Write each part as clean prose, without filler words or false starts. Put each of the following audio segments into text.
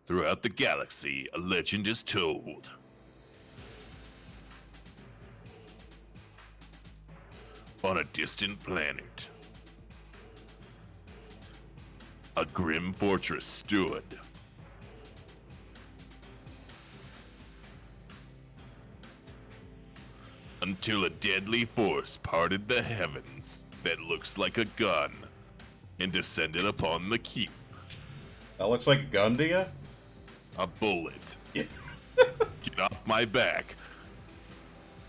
Throughout the galaxy, a legend is told. On a distant planet, a grim fortress stood. Until a deadly force parted the heavens that looks like a gun and descended upon the keep. That looks like a gun to you? A bullet. Get off my back.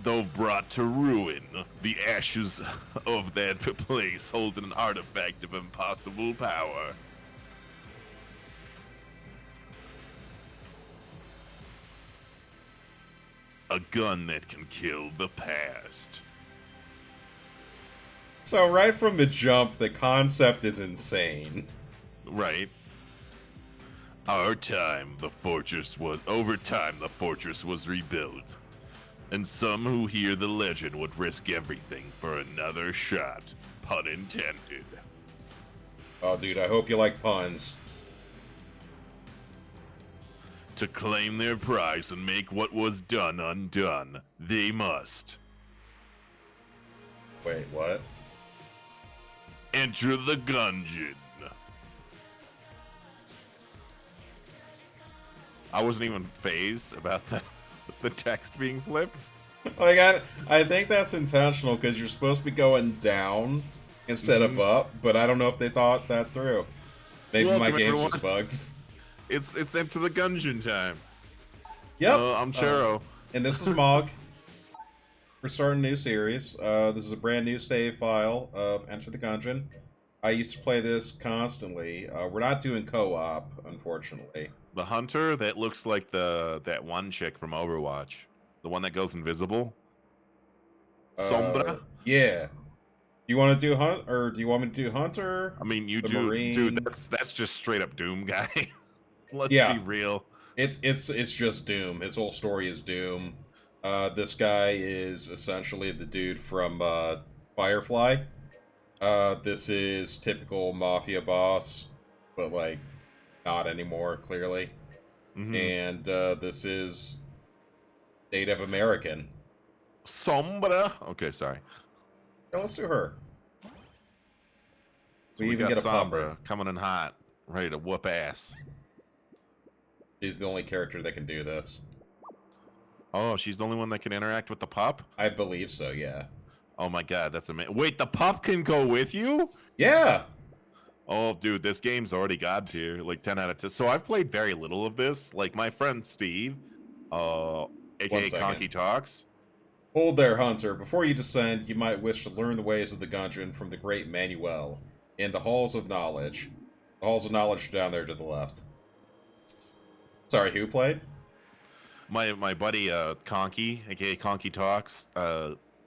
Though brought to ruin, the ashes of that place hold an artifact of impossible power. A gun that can kill the past. So right from the jump, the concept is insane. Right. Over time, the fortress was rebuilt. And some who hear the legend would risk everything for another shot. Pun intended. Oh, dude, I hope you like puns. To claim their prize and make what was done undone, they must Wait, what? enter the Gungeon. I wasn't even fazed about the text being flipped. Like, I think that's intentional because you're supposed to be going down instead of up, but I don't know if they thought that through. Maybe my game's just bugs. It's Enter the Gungeon time. Yep. I'm Churro. And this is Mog. We're starting a new series. This is a brand new save file of Enter the Gungeon. I used to play this constantly. We're not doing co-op, unfortunately. The hunter that looks like that one chick from Overwatch, the one that goes invisible. Sombra. Yeah. You want to do hunt, or do you want me to do hunter? I mean, you the do, Marine? dude. That's just straight up Doom guy. Let's be real. It's just Doom. His whole story is Doom. This guy is essentially the dude from Firefly. This is typical mafia boss, but like not anymore, clearly. Mm-hmm. And this is Native American. Sombra. Okay, sorry. Yeah, let's do her. So we even got get a Sombra pumper. coming in hot, ready to whoop ass. She's the only character that can do this. Oh, she's the only one that can interact with the pup? I believe so, yeah. Oh my god, that's amazing. Wait, the pup can go with you? Yeah! Oh, dude, this game's already god tier, like 10 out of 10. So I've played very little of this. Like my friend Steve, aka Conky Talks. Hold there, Hunter. Before you descend, you might wish to learn the ways of the Gungeon from the great Manuel in the Halls of Knowledge. The Halls of Knowledge are down there to the left. Sorry, who played? My buddy Conky, aka Conky Talks,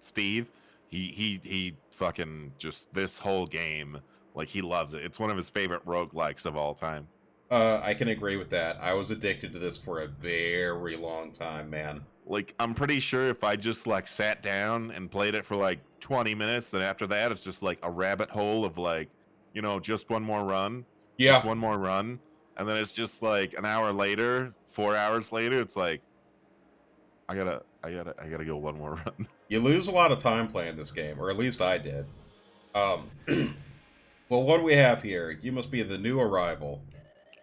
Steve, he fucking just this whole game, like he loves it. It's one of his favorite roguelikes of all time. I can agree with that. I was addicted to this for a very long time, man. Like, I'm pretty sure if I just like sat down and played it for like 20 minutes, then after that it's just like a rabbit hole of like, you know, just one more run. Yeah. Just one more run. And then it's just like an hour later, 4 hours later, it's like I gotta go one more run. You lose a lot of time playing this game, or at least I did. Well, what do we have here? You must be the new arrival.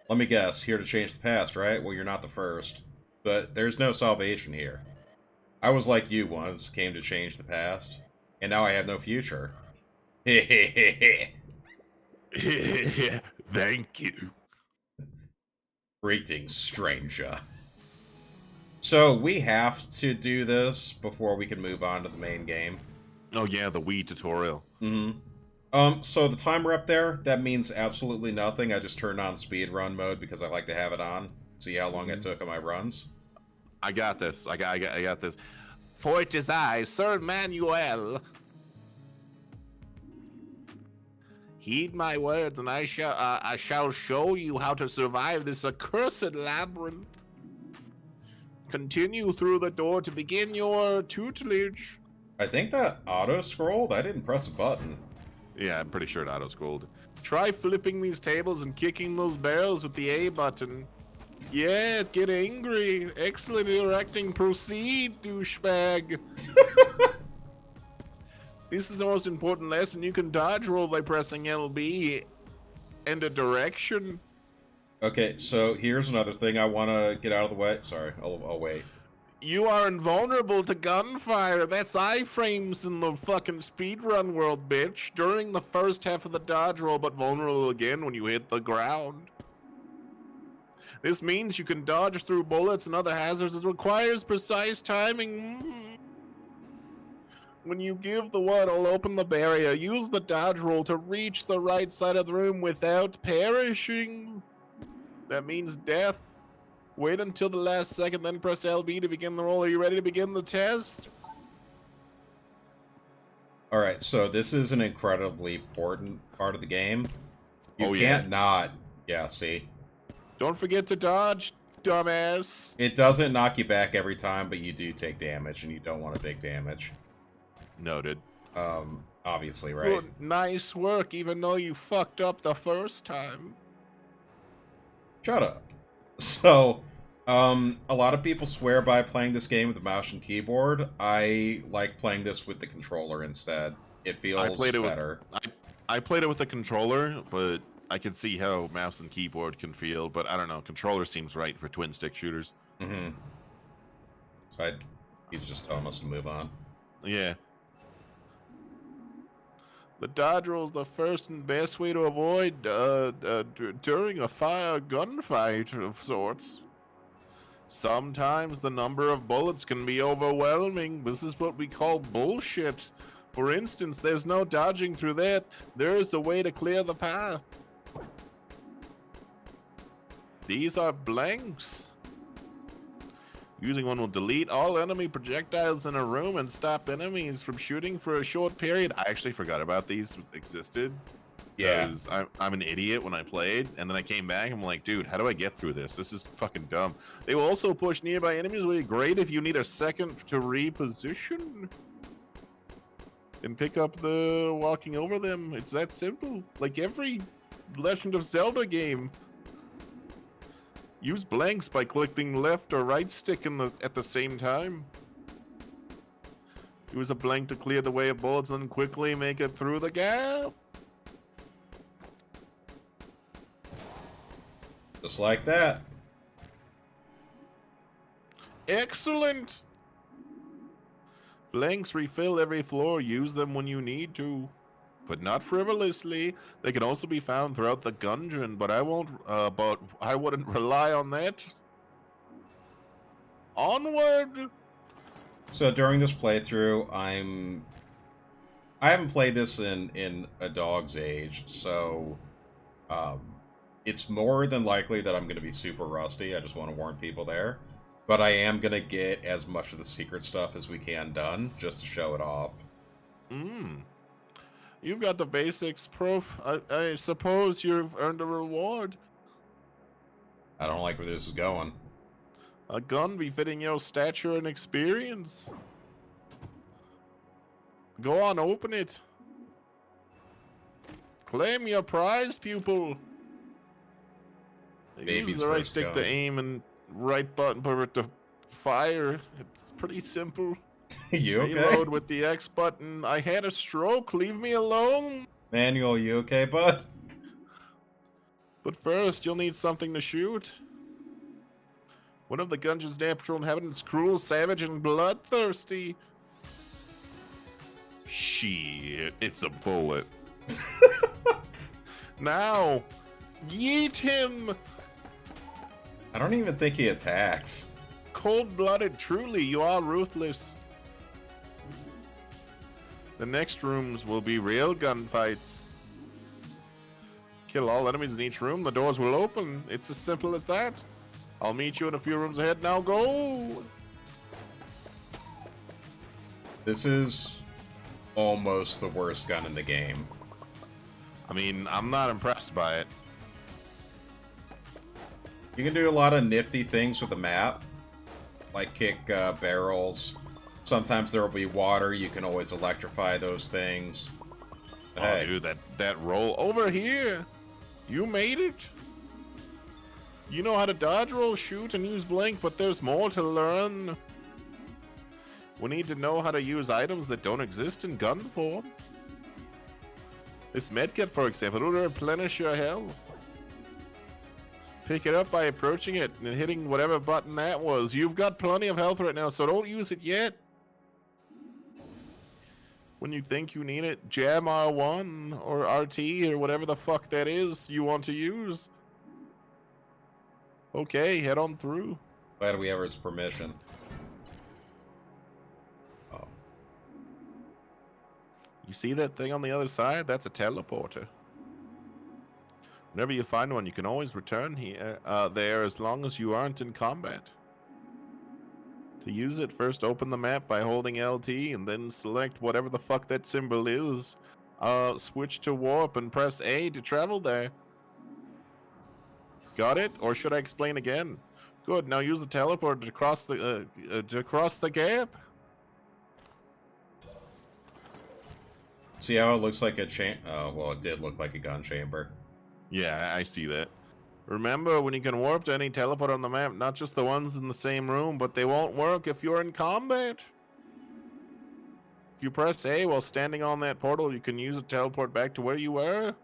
Let me guess, here to change the past, right? Well, you're not the first. But there's no salvation here. I was like you once, came to change the past, and now I have no future. Hehehehe. Thank you. Greetings, stranger. So, we have to do this before we can move on to the main game. Oh yeah, the Wii tutorial. Mm-hmm. So the timer up there, that means absolutely nothing. I just turned on speedrun mode because I like to have it on. See how long it took on my runs. I got this. I got this. For it is I, Sir Manuel. Heed my words, and I shall show you how to survive this accursed labyrinth. Continue through the door to begin your tutelage. I think that auto-scrolled? I didn't press a button. Yeah, I'm pretty sure it auto-scrolled. Try flipping these tables and kicking those barrels with the A button. Yeah, get angry. Excellent interacting. Proceed, douchebag. This is the most important lesson. You can dodge roll by pressing LB and a direction. Okay, so here's another thing I want to get out of the way. Sorry, I'll wait. You are invulnerable to gunfire. That's iframes in the fucking speedrun world, bitch. During the first half of the dodge roll, but vulnerable again when you hit the ground. This means you can dodge through bullets and other hazards. It requires precise timing. When you give the word, I'll open the barrier. Use the dodge roll to reach the right side of the room without perishing. That means death. Wait until the last second, then press LB to begin the roll. Are you ready to begin the test? Alright, so this is an incredibly important part of the game. You yeah? can't not... Yeah, see? Don't forget to dodge, dumbass. It doesn't knock you back every time, but you do take damage, and you don't want to take damage. Noted. Obviously, right? Good, nice work, even though you fucked up the first time. Shut up. So, a lot of people swear by playing this game with the mouse and keyboard. I like playing this with the controller instead. It feels better. I played it with the controller, but I can see how mouse and keyboard can feel, but I don't know. Controller seems right for twin stick shooters. Mm-hmm. So he's just telling us to move on. Yeah. The dodge roll is the first and best way to avoid during a gunfight of sorts. Sometimes the number of bullets can be overwhelming. This is what we call bullshit. For instance, there's no dodging through that. There is a way to clear the path. These are blanks. Using one will delete all enemy projectiles in a room and stop enemies from shooting for a short period. I actually forgot about these existed. Yeah. Because I'm an idiot when I played, and then I came back, I'm like, dude, how do I get through this? This is fucking dumb. They will also push nearby enemies, will be great if you need a second to reposition. And pick up the walking over them. It's that simple. Like every Legend of Zelda game. Use blanks by clicking left or right stick at the same time. Use a blank to clear the way of bullets and then quickly make it through the gap. Just like that. Excellent! Blanks refill every floor. Use them when you need to. But not frivolously. They can also be found throughout the gungeon, but I wouldn't rely on that. Onward! So during this playthrough, I haven't played this in a dog's age, so it's more than likely that I'm going to be super rusty. I just want to warn people there. But I am going to get as much of the secret stuff as we can done, just to show it off. You've got the basics, Prof. I suppose you've earned a reward. I don't like where this is going. A gun befitting your stature and experience. Go on, open it. Claim your prize, pupil. Baby's Use the right first stick gun. to aim and right button for it to fire. It's pretty simple. You okay? Reload with the X button. I had a stroke. Leave me alone. Manuel, you okay, bud? But first, you'll need something to shoot. One of the gungeon's natural inhabitants, cruel, savage, and bloodthirsty. Shit, it's a bullet. Now, yeet him. I don't even think he attacks. Cold-blooded, truly, you are ruthless. The next rooms will be real gunfights. Kill all enemies in each room, the doors will open. It's as simple as that. I'll meet you in a few rooms ahead. Now go! This is almost the worst gun in the game. I mean, I'm not impressed by it. You can do a lot of nifty things with the map, like kick barrels. Sometimes there will be water. You can always electrify those things. But Oh, hey, dude, that roll over here. You made it. You know how to dodge roll, shoot, and use blink, but there's more to learn. We need to know how to use items that don't exist in gun form. This medkit, for example, will replenish your health. Pick it up by approaching it and hitting whatever button that was. You've got plenty of health right now, so don't use it yet. When you think you need it, jam R1 or RT or whatever the fuck that is you want to use. Okay, head on through. Glad we have his permission. Oh. You see that thing on the other side? That's a teleporter. Whenever you find one, you can always return here, there as long as you aren't in combat. To use it, first open the map by holding LT and then select whatever the fuck that symbol is. Switch to warp and press A to travel there. Got it? Or should I explain again? Good, now use the teleport to cross the gap. See how it looks like a well, it did look like a gun chamber. Yeah, I see that. Remember, when you can warp to any teleport on the map, not just the ones in the same room, but they won't work if you're in combat. If you press A while standing on that portal, you can use it to teleport back to where you were.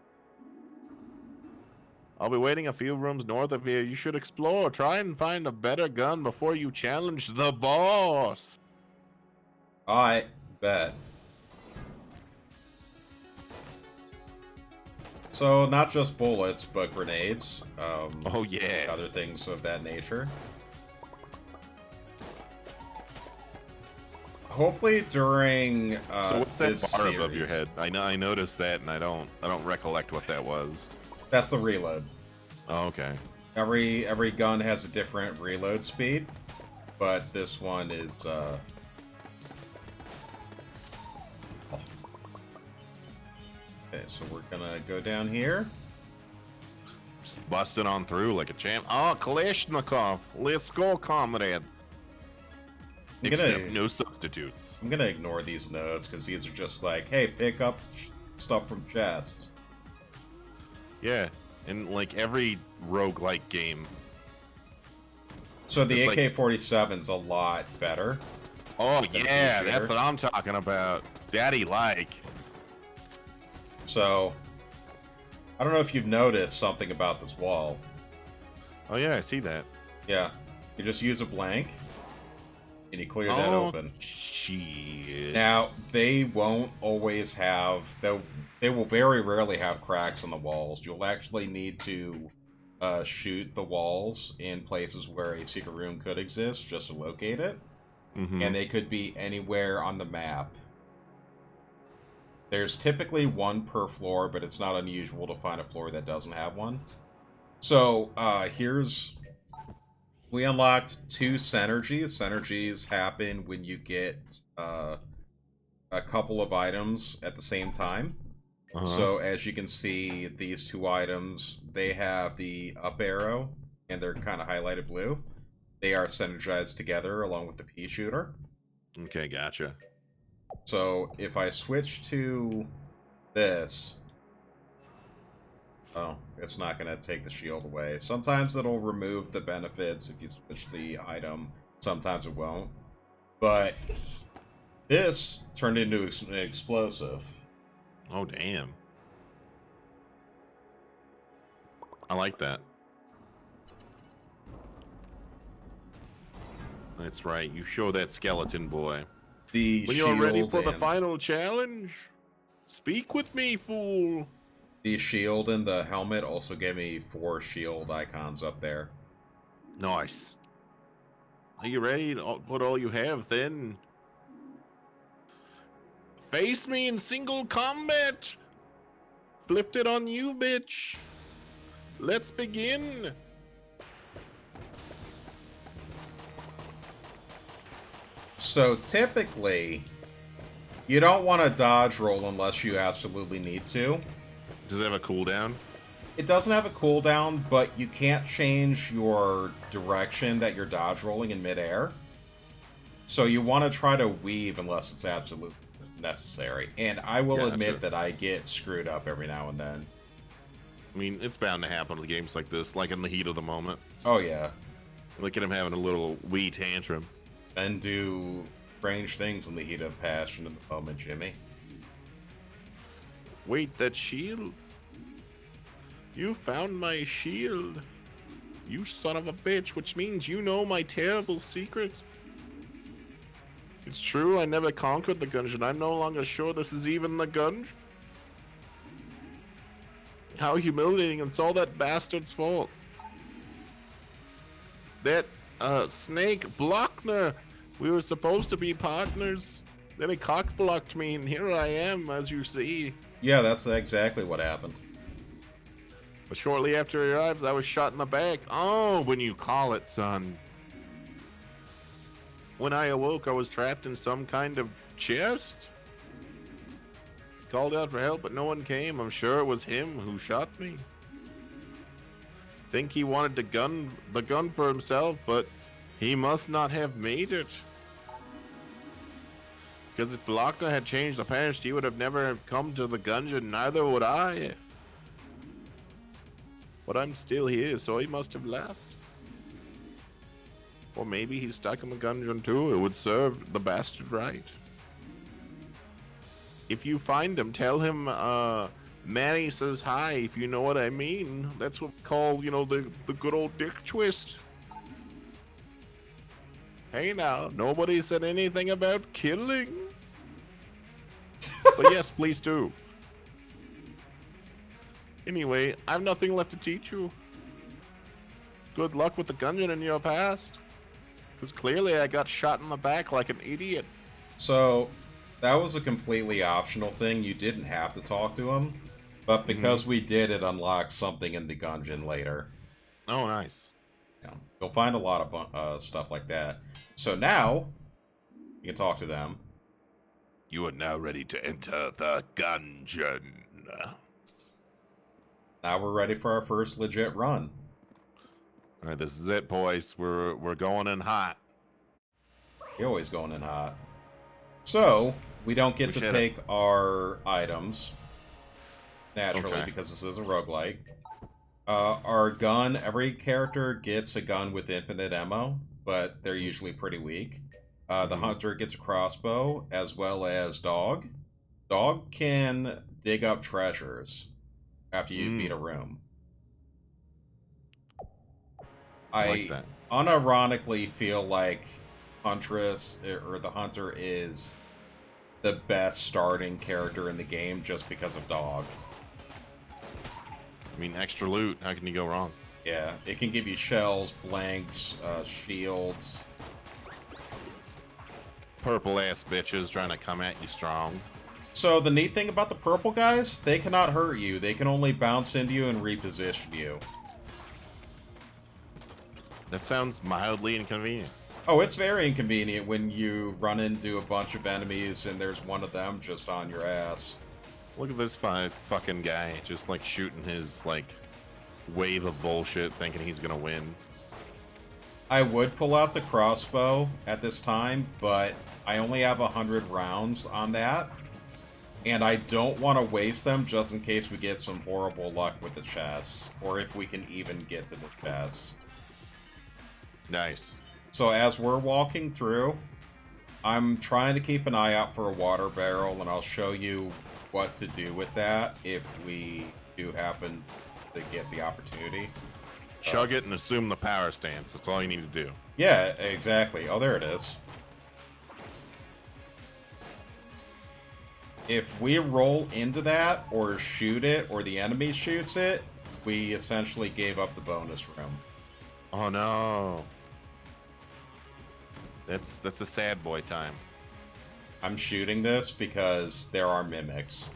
I'll be waiting a few rooms north of here. You should explore. Try and find a better gun before you challenge the boss. I bet. So, not just bullets, but grenades. Oh, yeah. Other things of that nature. Hopefully during so what's that this bar series, above your head? I noticed that, and I don't recollect what that was. That's the reload. Oh, okay. Every gun has a different reload speed, but this one is Okay, so we're gonna go down here. Just busting on through like a champ. Oh, Kalashnikov. Let's go, comrade. Except no substitutes. I'm gonna ignore these notes because these are just like, hey, pick up stuff from chests. Yeah, in like every roguelike game. So the AK-47's a lot better. Oh yeah, that's what I'm talking about. Daddy-like. So, I don't know if you've noticed something about this wall. Oh yeah, I see that. Yeah, you just use a blank, and you clear that open. Shit. Now, they won't always have, they will very rarely have cracks on the walls. You'll actually need to shoot the walls in places where a secret room could exist just to locate it. Mm-hmm. And they could be anywhere on the map. There's typically one per floor, but it's not unusual to find a floor that doesn't have one. So, we unlocked 2 synergies. Synergies happen when you get a couple of items at the same time. So, as you can see, these 2 items, they have the up arrow, and they're kind of highlighted blue. They are synergized together along with the pea shooter. Okay, gotcha. So, if I switch to this... Oh, it's not going to take the shield away. Sometimes it'll remove the benefits if you switch the item. Sometimes it won't. But this turned into an explosive. Oh, damn. I like that. That's right. You show that skeleton boy. When you're ready for the final challenge, speak with me, fool. The shield and the helmet also gave me 4 shield icons up there. Nice. Are you ready to put all you have, then? Face me in single combat! Flipped it on you, bitch! Let's begin! So typically, you don't want to dodge roll unless you absolutely need to. Does it have a cooldown? It doesn't have a cooldown, but you can't change your direction that you're dodge rolling in midair. So you want to try to weave unless it's absolutely necessary. And I will admit that I get screwed up every now and then. I mean, it's bound to happen with games like this, like in the heat of the moment. Oh, yeah. Look at him having a little wee tantrum. And do strange things in the heat of passion in the moment, Jimmy. Wait, that shield? You found my shield. You son of a bitch, which means you know my terrible secret. It's true, I never conquered the Gungeon. I'm no longer sure this is even the Gungeon. How humiliating, it's all that bastard's fault. That, Snake Blockner, we were supposed to be partners. Then he cock-blocked me, and here I am, as you see. Yeah, that's exactly what happened. But shortly after he arrives, I was shot in the back. Oh, when you call it, son. When I awoke, I was trapped in some kind of chest. Called out for help, but no one came. I'm sure it was him who shot me. Think he wanted the gun for himself, but he must not have made it. Because if Blockner had changed the past, he would have never come to the Gungeon, neither would I. But I'm still here, so he must have left. Or maybe he's stuck in the Gungeon too. It would serve the bastard right. If you find him, tell him Manny says hi, if you know what I mean. That's what we call, you know, the good old dick twist. Hey now, nobody said anything about killing. But yes, please do. Anyway, I've nothing left to teach you. Good luck with the Gungeon in your past. Because clearly I got shot in the back like an idiot. So, that was a completely optional thing. You didn't have to talk to him. But because we did, it unlocks something in the Gungeon later. Oh, nice. Yeah, you'll find a lot of stuff like that. So now, you can talk to them. You are now ready to enter the Gungeon. Now we're ready for our first legit run. All right, this is it, boys. We're going in hot. You're always going in hot. So, we don't get to should take our items, naturally, Okay. because this is a roguelike. Our gun, every character gets a gun with infinite ammo, but they're usually pretty weak. The hunter gets a crossbow, as well as dog. Dog can dig up treasures after you beat a room. I like that. unironically feel like Huntress, or the Hunter, is the best starting character in the game just because of dog. I mean, extra loot. How can you go wrong? Yeah, it can give you shells, blanks, shields. Purple ass bitches trying to come at you strong. So the neat thing about the purple guys, they cannot hurt you. They can only bounce into you and reposition you. That sounds mildly inconvenient. Oh, it's very inconvenient when you run into a bunch of enemies and there's one of them just on your ass. Look at this fucking guy just like shooting his like wave of bullshit thinking he's gonna win. I would pull out the crossbow at this time, but I only have 100 rounds on that. And I don't want to waste them just in case we get some horrible luck with the chests, or if we can even get to the chests. Nice. So as we're walking through, I'm trying to keep an eye out for a water barrel, and I'll show you what to do with that if we do happen to get the opportunity. Chug it and assume the power stance. That's all you need to do. Yeah, exactly. Oh, there it is. If we roll into that, or shoot it, or the enemy shoots it, we essentially gave up the bonus room. Oh no. That's a sad boy time. I'm shooting this because there are mimics.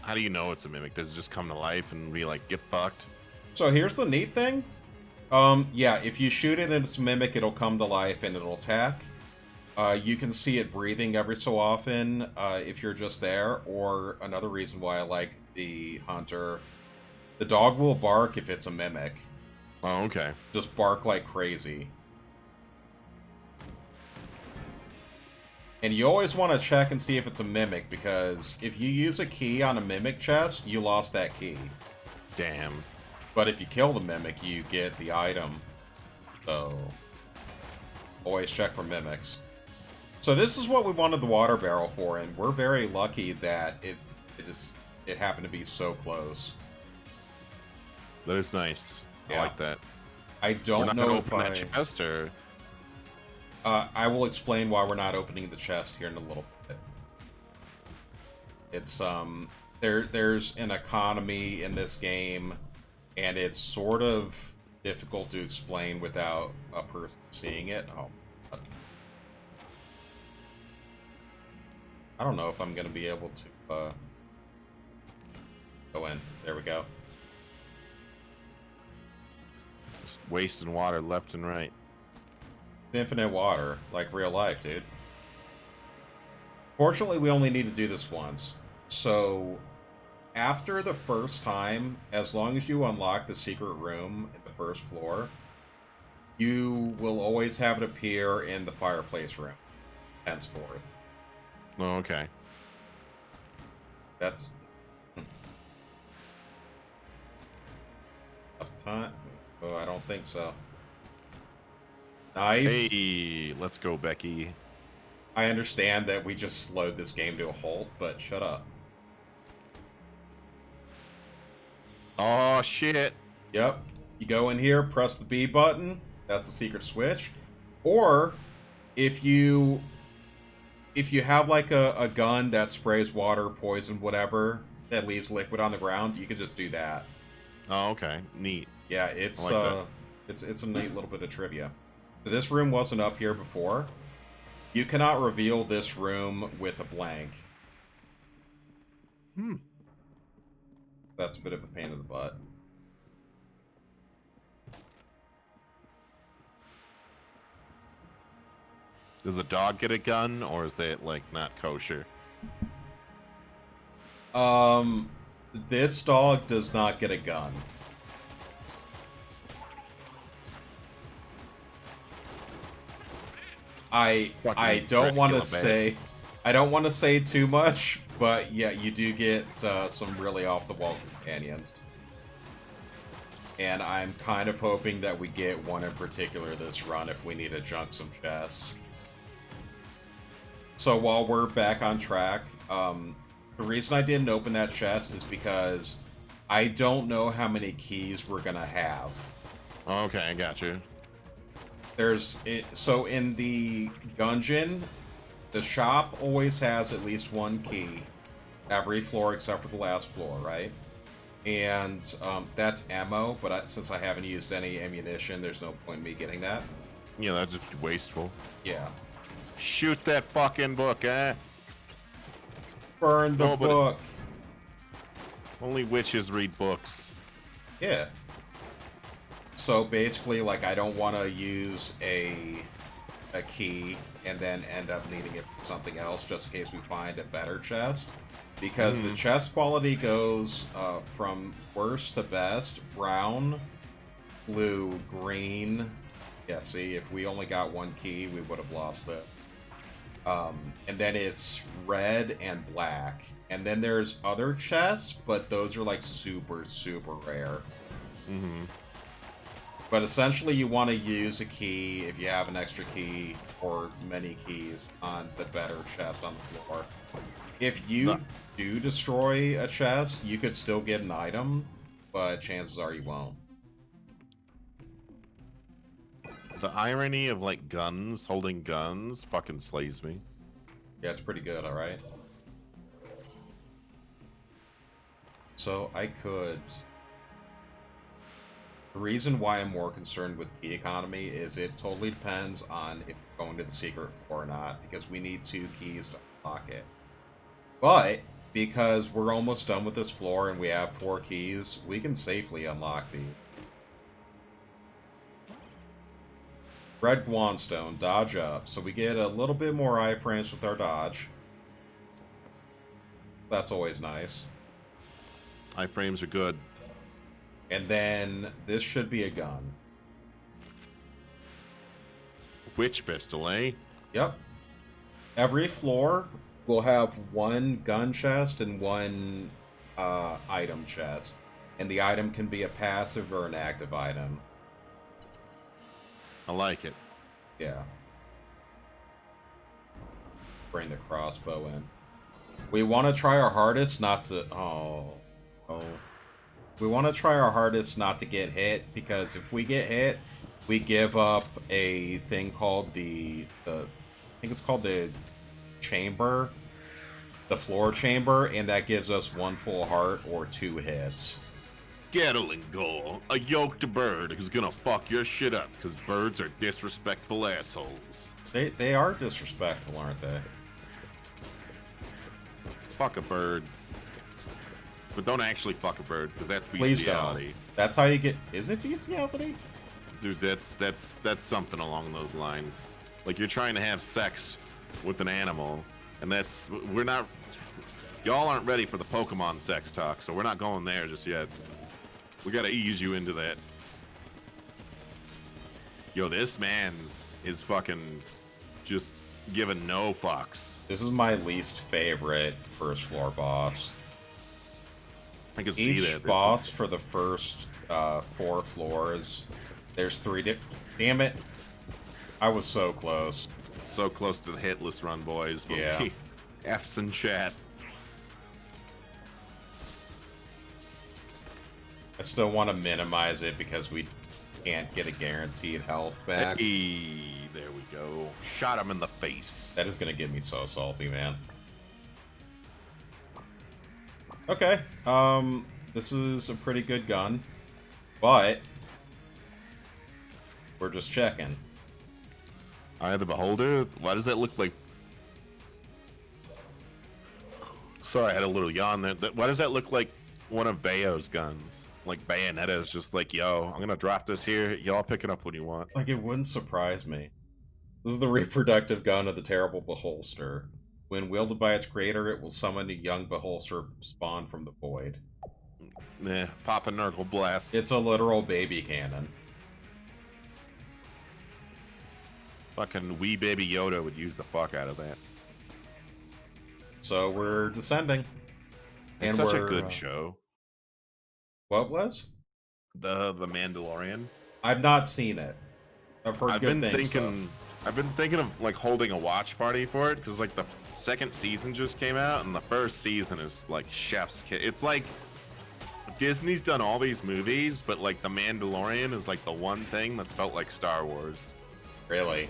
How do you know it's a mimic? Does it just come to life and be like, get fucked? So here's the neat thing. Yeah, if you shoot it and it's a mimic, it'll come to life and it'll attack. You can see it breathing every so often if you're just there, or another reason why I like the hunter. The dog will bark if it's a mimic. Oh, okay. Just bark like crazy. And you always want to check and see if it's a mimic, because if you use a key on a mimic chest, you lost that key. Damn. But if you kill the mimic, you get the item. So, always check for mimics. So this is what we wanted the water barrel for, and we're very lucky that it happened to be so close. That is nice. Yeah. I like that. I don't know if that chest, or... I will explain why we're not opening the chest here in a little bit. It's there's an economy in this game, and it's sort of difficult to explain without a person seeing it. Oh, I don't know if I'm gonna be able to go in. There we go. Just wasting water left and right. Infinite water, like real life, dude. Fortunately, we only need to do this once. So, after the first time, as long as you unlock the secret room in the first floor, you will always have it appear in the fireplace room, henceforth. Oh, okay. That's... Enough time? Oh, I don't think so. Nice. Hey, let's go, Becky. I understand that we just slowed this game to a halt, but shut up. Oh, shit. Yep. You go in here, press the B button. That's the secret switch. Or, if you have like a gun that sprays water, poison, whatever, that leaves liquid on the ground, you can just do that. Oh, okay. Neat. Yeah, it's like it's a neat little bit of trivia. So this room wasn't up here before. You cannot reveal this room with a blank. That's a bit of a pain in the butt. Does the dog get a gun, or is that, like, not kosher? This dog does not get a gun. I don't want to say... I don't want to say too much, but yeah, you do get some really off-the-wall companions. And I'm kind of hoping that we get one in particular this run if we need to junk some chests. So while we're back on track, the reason I didn't open that chest is because I don't know how many keys we're gonna have. Okay, I got you. So in the Gungeon, the shop always has at least one key. Every floor except for the last floor, right? And that's ammo, but since I haven't used any ammunition, there's no point in me getting that. Yeah, that's just wasteful. Yeah. Shoot that fucking book, eh? Burn the book. Only witches read books. Yeah. So basically, like, I don't want to use a key and then end up needing it for something else just in case we find a better chest. Because the chest quality goes from worst to best: brown, blue, green. Yeah, see, if we only got one key, we would have lost it. And then it's red and black. And then there's other chests, but those are like super, super rare. But essentially you want to use a key, if you have an extra key, or many keys, on the better chest on the floor. If you do destroy a chest, you could still get an item, but chances are you won't. The irony of, like, guns, holding guns, fucking slays me. Yeah, it's pretty good, alright? So, I could... The reason why I'm more concerned with key economy is it totally depends on if you're going to the secret floor or not, because we need 2 keys to unlock it. But, because we're almost done with this floor and we have 4 keys, we can safely unlock these. Red Guanstone, dodge up. So we get a little bit more iframes with our dodge. That's always nice. Iframes are good. And then this should be a gun. Witch pistol, eh? Yep. Every floor will have one gun chest and one item chest. And the item can be a passive or an active item. I like it. Yeah. Bring the crossbow in. We want to try our hardest not to... Oh. We want to try our hardest not to get hit, because if we get hit, we give up a thing called I think it's called the chamber. The floor chamber, and that gives us 1 full heart or 2 hits. Gatling goal. A yoked bird who's gonna fuck your shit up, because birds are disrespectful assholes. They are disrespectful, aren't they? Fuck a bird. But don't actually fuck a bird, because that's Please bestiality. don't. That's how you get... Is it bestiality? Dude, that's something along those lines. Like, you're trying to have sex with an animal, and we're not... Y'all aren't ready for the Pokemon sex talk, so we're not going there just yet. We gotta ease you into that. Yo, this man's is fucking just giving no fucks. This is my least favorite first floor boss. I can see that. Each boss for the first 4 floors, there's 3 Damn it. I was so close. So close to the hitless run, boys. But Yeah. F's in chat. I still want to minimize it because we can't get a guaranteed health back. Hey, there we go. Shot him in the face. That is going to get me so salty, man. Okay, this is a pretty good gun, but we're just checking. Eye the Beholder? Why does that look like... Sorry, I had a little yawn there. Why does that look like one of Bayo's guns? Like Bayonetta's just like, yo, I'm gonna drop this here. Y'all pick it up when you want. Like, it wouldn't surprise me. This is the reproductive gun of the terrible Beholster. When wielded by its creator, it will summon a young Beholster spawned from the void. Nah, pop a Nurgle blast. It's a literal baby cannon. Fucking wee baby Yoda would use the fuck out of that. So we're descending. It's such a good show. What was? The Mandalorian. I've not seen it. I've heard good things. I've been thinking of like holding a watch party for it, because like the 2nd season just came out, and the 1st season is like chef's kiss. It's like Disney's done all these movies, but like the Mandalorian is like the one thing that's felt like Star Wars. Really?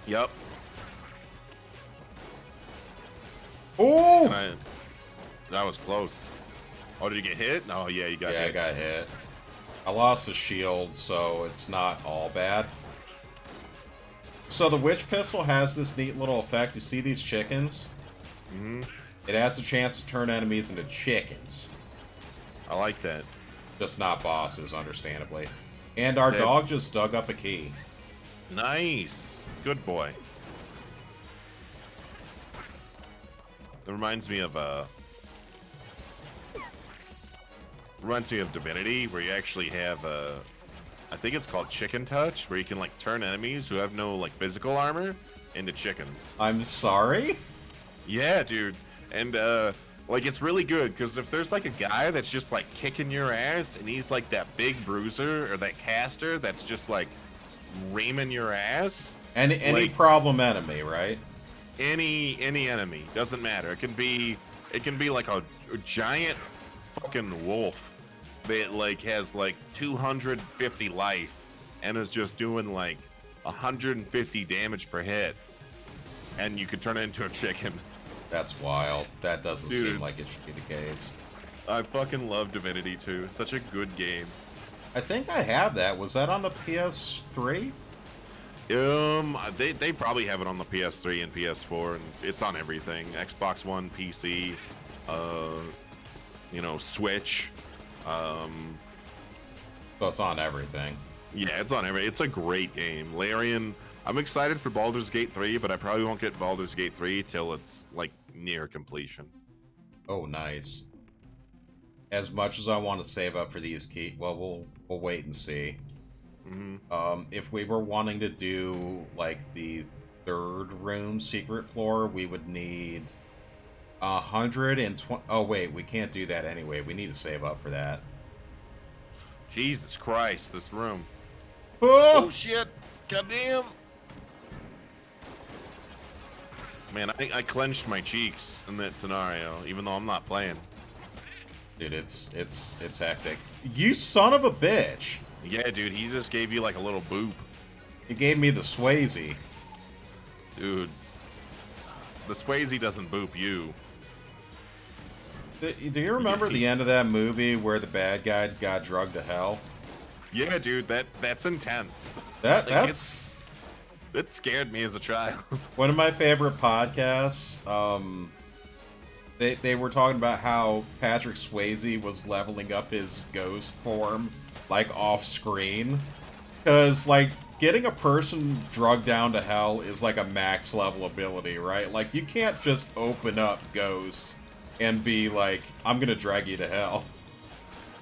Yep. Oh! That was close. Oh, did you get hit? Oh yeah, you got hit. Yeah, I got hit. I lost the shield, so it's not all bad. So the witch pistol has this neat little effect. You see these chickens? Mm-hmm. It has a chance to turn enemies into chickens. I like that. Just not bosses, understandably. And our dog just dug up a key. Nice. Good boy. It reminds me of Divinity, where you actually have I think it's called Chicken Touch, where you can like turn enemies who have no like physical armor into chickens. I'm sorry? Yeah, dude. And like it's really good, because if there's like a guy that's just like kicking your ass, and he's like that big bruiser or that caster that's just like reaming your ass. Any like, problem enemy, right? Any enemy, doesn't matter. It can be like a giant fucking wolf that like has like 250 life and is just doing like 150 damage per hit, and you can turn it into a chicken. That's wild. That doesn't Dude. seem like it should be the case. I fucking love Divinity 2. It's such a good game. I think I have that. Was that on the PS3? They probably have it on the PS3 and PS4, and it's on everything. Xbox One, PC, Switch. So it's on everything. Yeah, it's on everything. It's a great game. Larian, I'm excited for Baldur's Gate 3, but I probably won't get Baldur's Gate 3 till it's like near completion. Oh, nice. As much as I want to save up for these we'll wait and see. Mm-hmm. If we were wanting to do like the third room, secret floor, we would need 120. Oh wait, we can't do that anyway. We need to save up for that. Jesus Christ, this room. Oh! Oh shit! Goddamn! Man, I clenched my cheeks in that scenario, even though I'm not playing. Dude, it's hectic. You son of a bitch! Yeah, dude, he just gave you like a little boop. He gave me the Swayze. Dude, the Swayze doesn't boop you. Do you remember the end of that movie where the bad guy got drugged to hell? Yeah, dude, that's intense. That's it scared me as a child. one of my favorite podcasts. They were talking about how Patrick Swayze was leveling up his ghost form, like, off-screen. Because, like, getting a person drugged down to hell is, like, a max-level ability, right? Like, you can't just open up Ghost and be like, I'm gonna drag you to hell.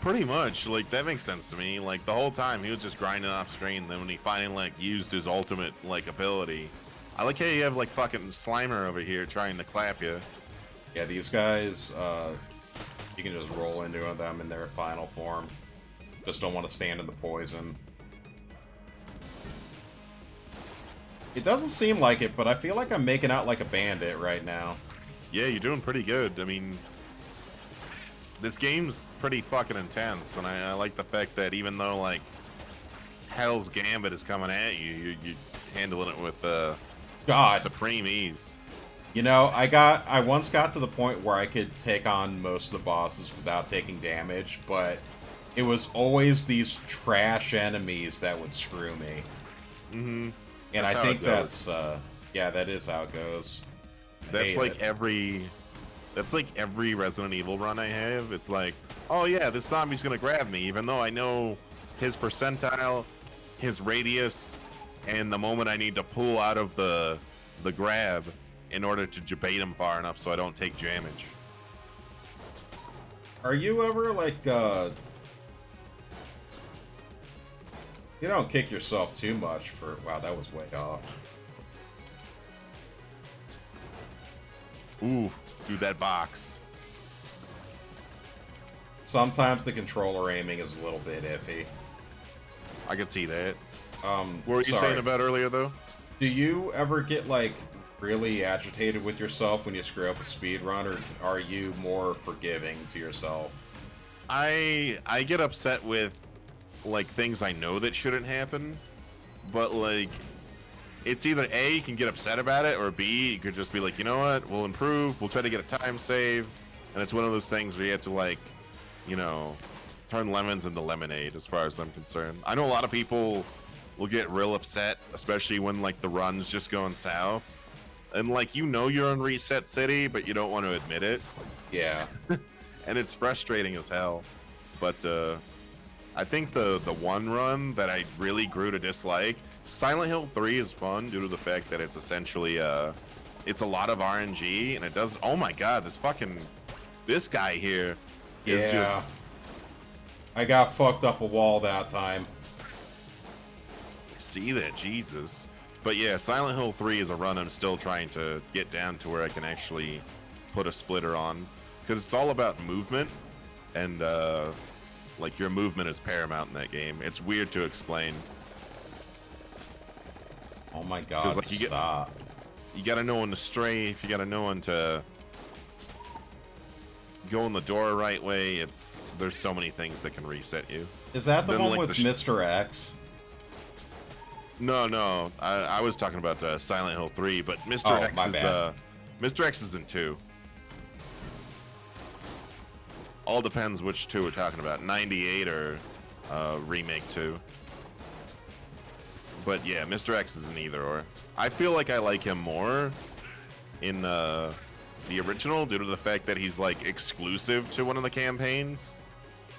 Pretty much, like, that makes sense to me. Like, the whole time, he was just grinding off-screen, then when he finally, like, used his ultimate, like, ability. I like how you have, like, fucking Slimer over here trying to clap you. Yeah, these guys, you can just roll into them in their final form. Just don't want to stand in the poison. It doesn't seem like it, but I feel like I'm making out like a bandit right now. Yeah, you're doing pretty good. I mean, this game's pretty fucking intense, and I like the fact that even though, like, Hell's Gambit is coming at you, you're handling it with God, supreme ease. you know, I once got to the point where I could take on most of the bosses without taking damage, but it was always these trash enemies that would screw me. Mm-hmm. And I think that's, yeah, that is how it goes. That's like every Resident Evil run I have. It's like, oh yeah, this zombie's gonna grab me, even though I know his percentile, his radius, and the moment I need to pull out of the grab in order to debate him far enough so I don't take damage. Are you ever, like, you don't kick yourself too much for... Wow, that was way off. Ooh, dude, that box. Sometimes the controller aiming is a little bit iffy. I can see that. What were you Sorry. saying about earlier, though? Do you ever get, like, really agitated with yourself when you screw up a speed run, or are you more forgiving to yourself? I get upset with, like, things I know that shouldn't happen, but, like, it's either A, you can get upset about it, or B, you could just be like, you know what, we'll improve, we'll try to get a time save, and it's one of those things where you have to, like, you know, turn lemons into lemonade, as far as I'm concerned. I know a lot of people will get real upset, especially when, like, the run's just going south, and, like, you know you're in Reset City, but you don't want to admit it. Yeah. And it's frustrating as hell, but, I think the one run that I really grew to dislike, Silent Hill 3 is fun due to the fact that it's essentially, it's a lot of RNG, and it does, oh my god, this guy here is just... I got fucked up a wall that time. See that, Jesus. But yeah, Silent Hill 3 is a run I'm still trying to get down to where I can actually put a splitter on, because it's all about movement, and, like, your movement is paramount in that game. It's weird to explain. Oh my god, like, stop. You gotta know when to strafe, you gotta know when to go in the door right way. There's so many things that can reset you. Is that the Then, one like, with Mr. X? No. I was talking about Silent Hill 3, but Oh, my bad. Mr. X is in 2. All depends which 2 we're talking about, 98 or Remake 2. But yeah, Mr. X is in either or. I feel like I like him more in the original due to the fact that he's, like, exclusive to one of the campaigns.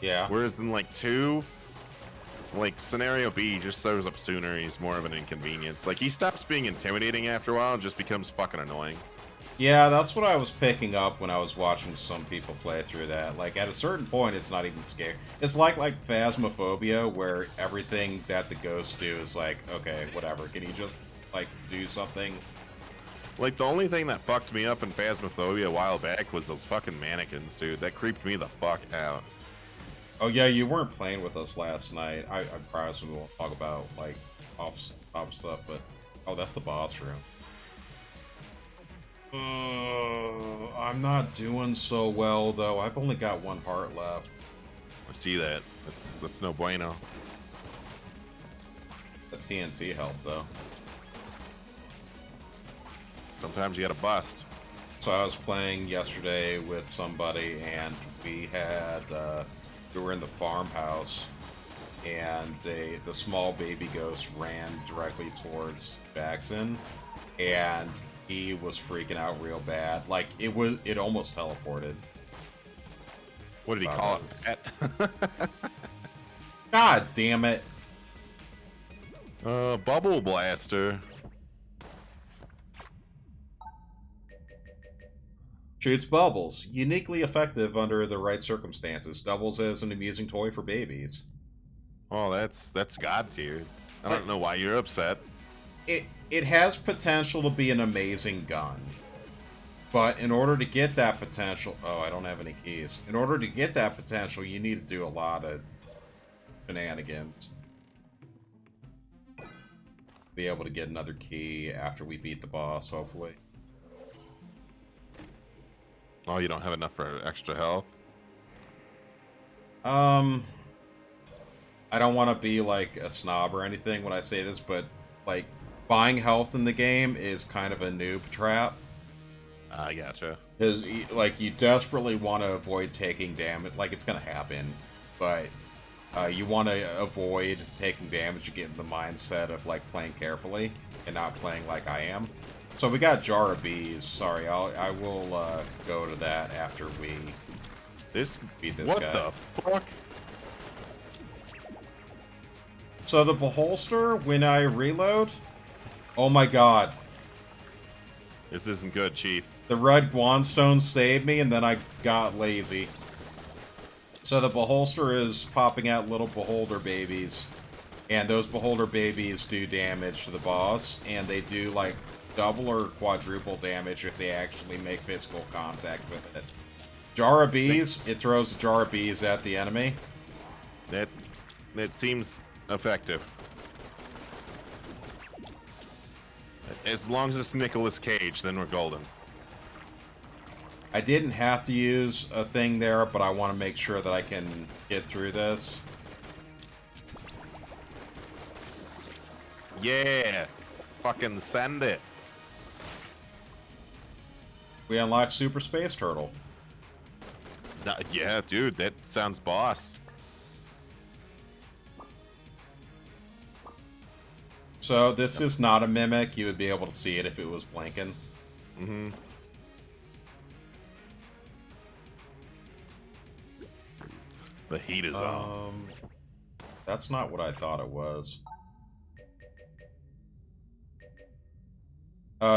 Yeah. Whereas in, like, 2, like, Scenario B just shows up sooner, he's more of an inconvenience. Like, he stops being intimidating after a while and just becomes fucking annoying. Yeah, that's what I was picking up when I was watching some people play through that. Like, at a certain point, it's not even scary. It's like Phasmophobia, where everything that the ghosts do is like, okay, whatever. Can you just like, do something. Like, the only thing that fucked me up in Phasmophobia a while back was those fucking mannequins, dude. That creeped me the fuck out. Oh yeah, you weren't playing with us last night. I promise we won't talk about, like, off stuff, but... Oh, that's the boss room. I'm not doing so well, though. I've only got 1 heart left. I see that. That's no bueno. The TNT helped, though. Sometimes you gotta bust. So I was playing yesterday with somebody, and we had... we were in the farmhouse, and the small baby ghost ran directly towards Jackson, and he was freaking out real bad. Like, it almost teleported. What did he call it? God damn it. Bubble Blaster. Shoots bubbles. Uniquely effective under the right circumstances. Doubles as an amusing toy for babies. Oh, that's god tier. I don't know why you're upset. It has potential to be an amazing gun. But in order to get that potential... Oh, I don't have any keys. In order to get that potential, you need to do a lot of shenanigans. Be able to get another key after we beat the boss, hopefully. Oh, you don't have enough for extra health? I don't want to be, like, a snob or anything when I say this, but, like, buying health in the game is kind of a noob trap. I gotcha. Because, like, you desperately want to avoid taking damage. Like, it's going to happen, but you want to avoid taking damage to get in the mindset of, like, playing carefully and not playing like I am. So we got Jar of Bees. Sorry, I will go to that after we beat this what guy. What the fuck? So the Beholster, when I reload... Oh my god. This isn't good, Chief. The red Guanstone saved me, and then I got lazy. So the Beholster is popping out little Beholder babies. And those Beholder babies do damage to the boss, and they do, like, double or quadruple damage if they actually make physical contact with it. Jar of Bees, it throws a jar of bees at the enemy. That seems effective. As long as it's Nicolas Cage, then we're golden. I didn't have to use a thing there, but I want to make sure that I can get through this. Yeah! Fucking send it. We unlocked Super Space Turtle. Yeah, dude, that sounds boss. So this is not a mimic. You would be able to see it if it was blinking. Mm-hmm. The heat is on. That's not what I thought it was.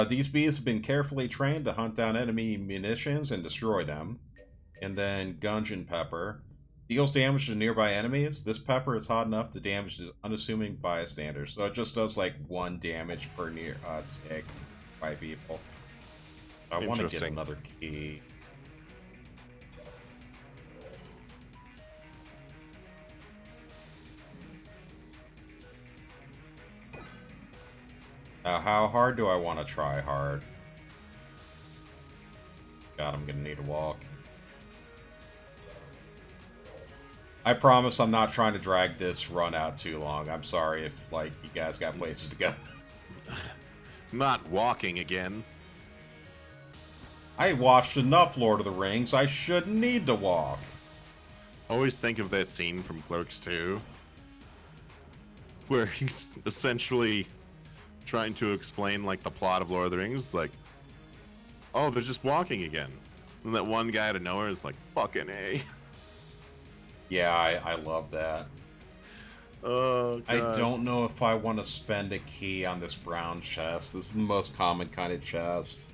These bees have been carefully trained to hunt down enemy munitions and destroy them. And then Gungeon Pepper. Deals damage to nearby enemies. This pepper is hot enough to damage the unassuming bystanders. So it just does like 1 damage per tick by people. I want to get another key. How hard do I want to try hard? God, I'm gonna need a walk. I promise I'm not trying to drag this run out too long. I'm sorry if, like, you guys got places to go. Not walking again. I watched enough Lord of the Rings. I shouldn't need to walk. Always think of that scene from Clerks 2, where he's essentially trying to explain, like, the plot of Lord of the Rings. Like, oh, they're just walking again. And that one guy out of nowhere is like, fucking A. Yeah, I love that. Oh, God. I don't know if I want to spend a key on this brown chest. This is the most common kind of chest.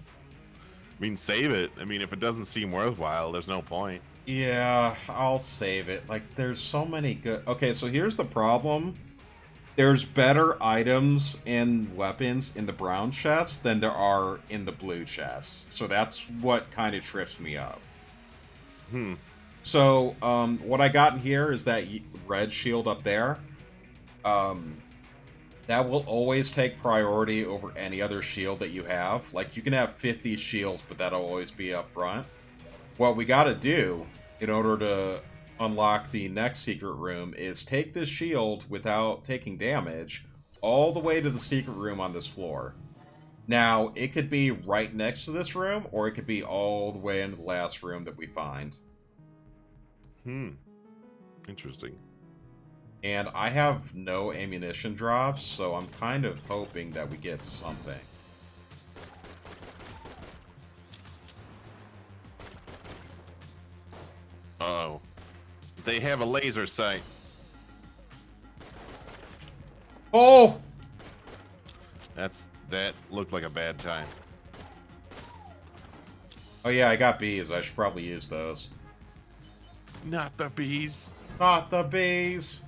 I mean, save it. I mean, if it doesn't seem worthwhile, there's no point. Yeah, I'll save it. Like, there's so many good... Okay, so here's the problem. there's better items and weapons in the brown chest than there are in the blue chest. So that's what kind of trips me up. So, what I got in here is that red shield up there. That will always take priority over any other shield that you have. Like, you can have 50 shields, but that'll always be up front. What we gotta do, in order to unlock the next secret room, is take this shield without taking damage all the way to the secret room on this floor. Now, it could be right next to this room, or it could be all the way into the last room that we find. Interesting. And I have no ammunition drops, so I'm kind of hoping that we get something. Uh-oh. They have a laser sight. Oh! That looked like a bad time. Oh yeah, I got bees. I should probably use those. Not the bees. Not the bees!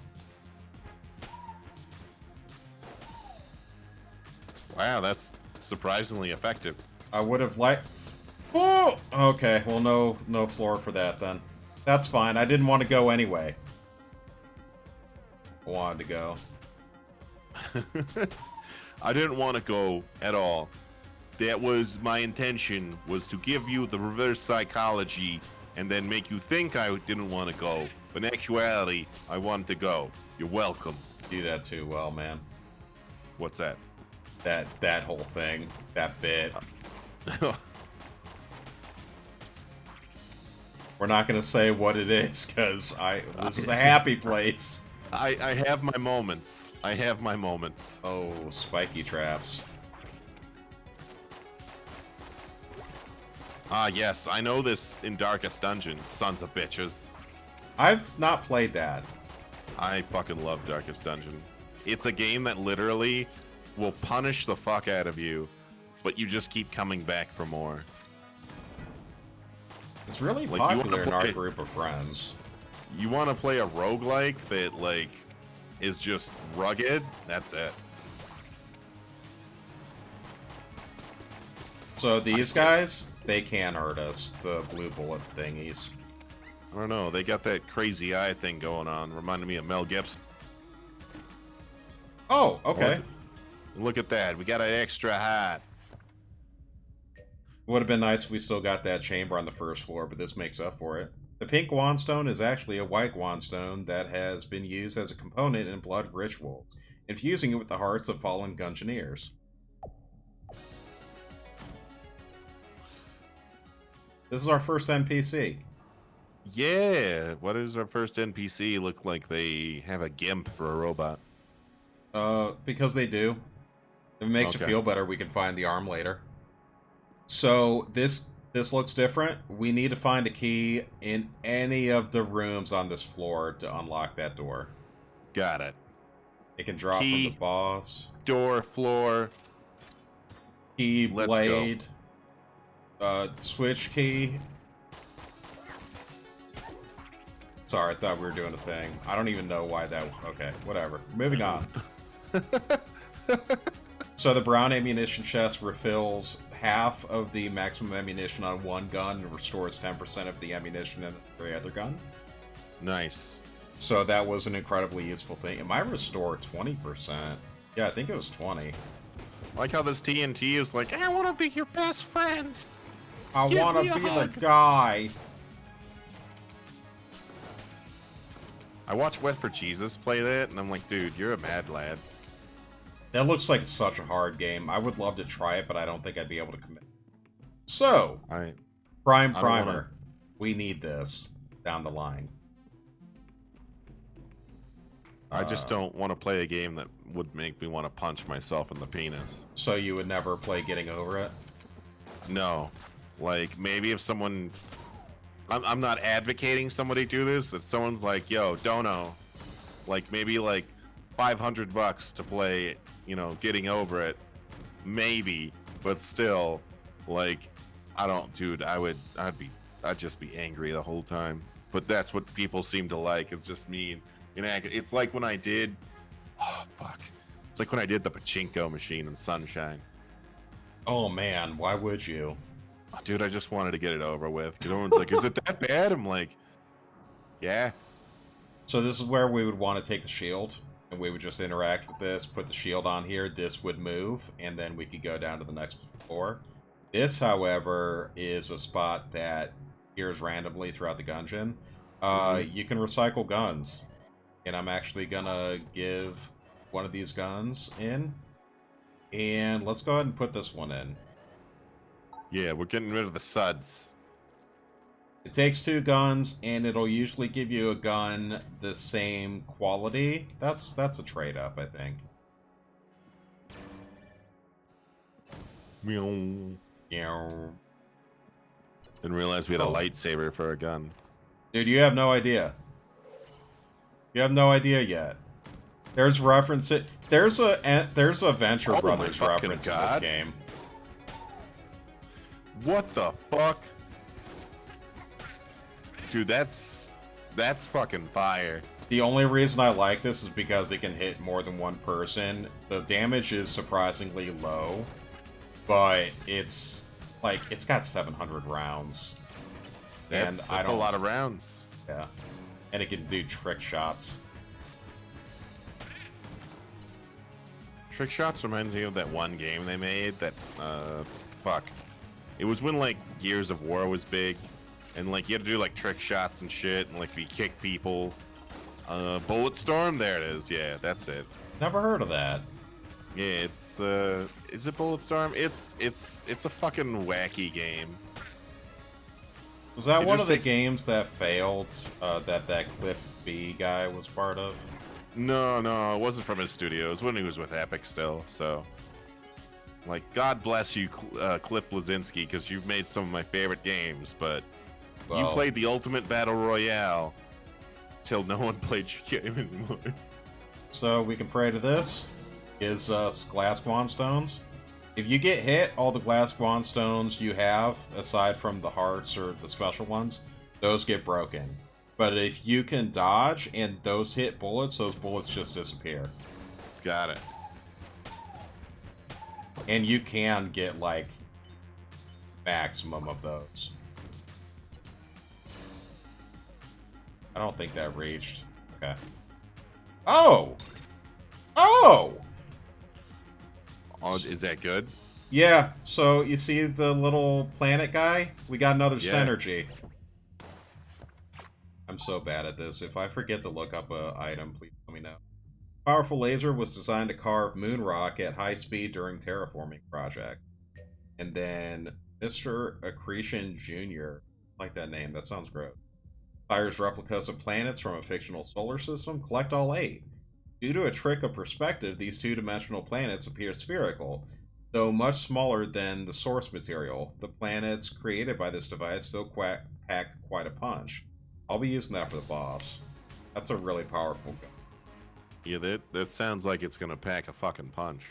Wow, that's surprisingly effective. I would have liked... Oh! Okay, well no floor for that then. That's fine. I didn't want to go anyway. I wanted to go. I didn't want to go at all. That was my intention, was to give you the reverse psychology and then make you think I didn't want to go. But in actuality, I wanted to go. You're welcome. Do that too well, man. What's that? That whole thing. That bit. We're not going to say what it is, because this is a happy place. I have my moments. I have my moments. Oh, spiky traps. Ah, yes, I know this in Darkest Dungeon, sons of bitches. I've not played that. I fucking love Darkest Dungeon. It's a game that literally will punish the fuck out of you, but you just keep coming back for more. It's really Like, popular in our group of friends. You want to play a roguelike that, like, is just rugged? That's it. So these guys, they can hurt us, the blue bullet thingies. I don't know, they got that crazy eye thing going on. Reminded me of Mel Gibson. Oh, okay. Look at that, we got an extra hat. Would have been nice if we still got that chamber on the first floor, but this makes up for it. The pink wandstone is actually a white wandstone that has been used as a component in blood rituals, infusing it with the hearts of fallen Gungeoneers. This is our first NPC. Yeah, what does our first NPC look like? They have a gimp for a robot. Because they do. If it makes you Okay. feel better, we can find the arm later. So this looks different. We need to find a key in any of the rooms on this floor to unlock that door. Got it. It can drop Key. from the boss. Door, floor. Key, Let's blade. Switch key. Sorry, I thought we were doing a thing. I don't even know why that... Okay, whatever. Moving on. So the brown ammunition chest refills half of the maximum ammunition on one gun and restores 10% of the ammunition in every other gun. Nice. So that was an incredibly useful thing. It might restore 20%. Yeah, I think it was 20. I like how this TNT is like, I want to be your best friend. I Give want to me a be the hug. guy. I watched Wet for Jesus play that, and I'm like, dude, you're a mad lad. That looks like such a hard game. I would love to try it, but I don't think I'd be able to commit. So, I Prime I don't Primer. wanna- We need this down the line. just don't want to play a game that would make me want to punch myself in the penis. So you would never play Getting Over It? No. Like, maybe if someone... I'm not advocating somebody do this. If someone's like, yo, dono, like, maybe, like, $500 to play, you know, Getting Over It, maybe, but still, like, I don't, dude, I'd just be angry the whole time. But that's what people seem to like. It's just me. It's like when I did Oh, fuck. It's like when I did the pachinko machine in Sunshine. Oh man, why would you? Oh, dude, I just wanted to get it over with. Everyone's like, is it that bad? I'm like, yeah. So this is where we would want to take the shield, and we would just interact with this, put the shield on here, this would move, and then we could go down to the next floor. This, however, is a spot that appears randomly throughout the gungeon. You can recycle guns, and I'm actually gonna give one of these guns in, and let's go ahead and put this one in. Yeah, we're getting rid of the suds. It takes 2 guns, and it'll usually give you a gun the same quality. That's a trade-up, I think. Meow. Yeah. Didn't realize we had a lightsaber for a gun. Dude, you have no idea. You have no idea yet. There's reference. There's a Venture Brothers reference in this game. What the fuck? Dude, that's fucking fire. The only reason I like this is because it can hit more than one person. The damage is surprisingly low, but it's like it's got 700 rounds. That's a lot of rounds. Yeah, and it can do trick shots. Trick shots reminds me of that one game they made that fuck. It was when like Gears of War was big. And, like, you had to do, like, trick shots and shit, and, like, you kick people. Bulletstorm? There it is. Yeah, that's it. Never heard of that. Yeah, it's, is it Bulletstorm? It's a fucking wacky game. Was that one of the games that failed, that Cliff B guy was part of? No, it wasn't from his studio. It was when he was with Epic still, so... Like, God bless you, Cliff Blazinski, because you've made some of my favorite games, but... Well, you played the Ultimate Battle Royale till no one played your game anymore. So we can pray to this. Is glass Guan stones. If you get hit, all the glass Guan stones you have, aside from the hearts or the special ones, those get broken. But if you can dodge and those hit bullets, those bullets just disappear. Got it. And you can get, like, maximum of those. I don't think that reached. Okay. Oh! Oh! Oh, is that good? Yeah, so you see the little planet guy? We got another synergy. I'm so bad at this. If I forget to look up an item, please let me know. Powerful laser was designed to carve moon rock at high speed during terraforming project. And then Mr. Accretion Jr. I like that name. That sounds gross. Fires replicas of planets from a fictional solar system. Collect all 8. Due to a trick of perspective, these 2-dimensional planets appear spherical, though much smaller than the source material. The planets created by this device still pack quite a punch. I'll be using that for the boss. That's a really powerful gun. Yeah, that sounds like it's gonna pack a fucking punch.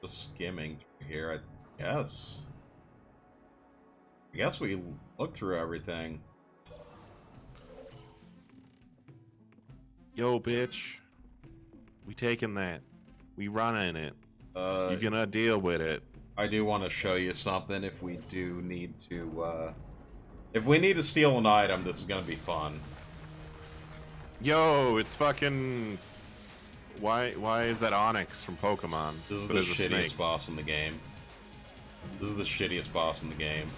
Just skimming through here, I guess. I guess we looked through everything. Yo, bitch. We taking that. We running it. You gonna deal with it. I do want to show you something if we do need to, if we need to steal an item, this is gonna be fun. Yo, it's fucking... Why is that Onyx from Pokemon? This is the shittiest boss in the game. This is the shittiest boss in the game.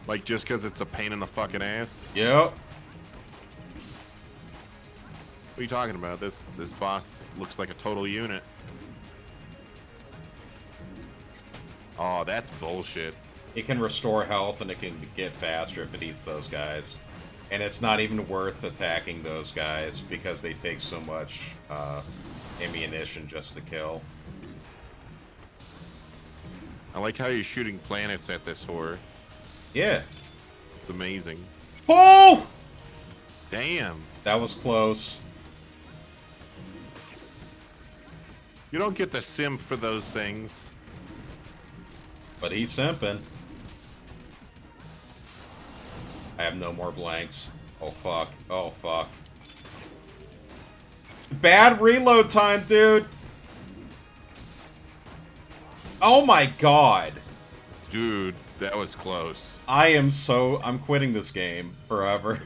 Like, just because it's a pain in the fucking ass? Yep. What are you talking about? This boss looks like a total unit. Oh, that's bullshit. It can restore health and it can get faster if it eats those guys. And it's not even worth attacking those guys because they take so much ammunition just to kill. I like how you're shooting planets at this horror. Yeah. It's amazing. Oh! Damn. That was close. You don't get the simp for those things. But he's simping. I have no more blanks. Oh fuck. Oh fuck. Bad reload time, dude. Oh my god. Dude, that was close. I'm quitting this game forever.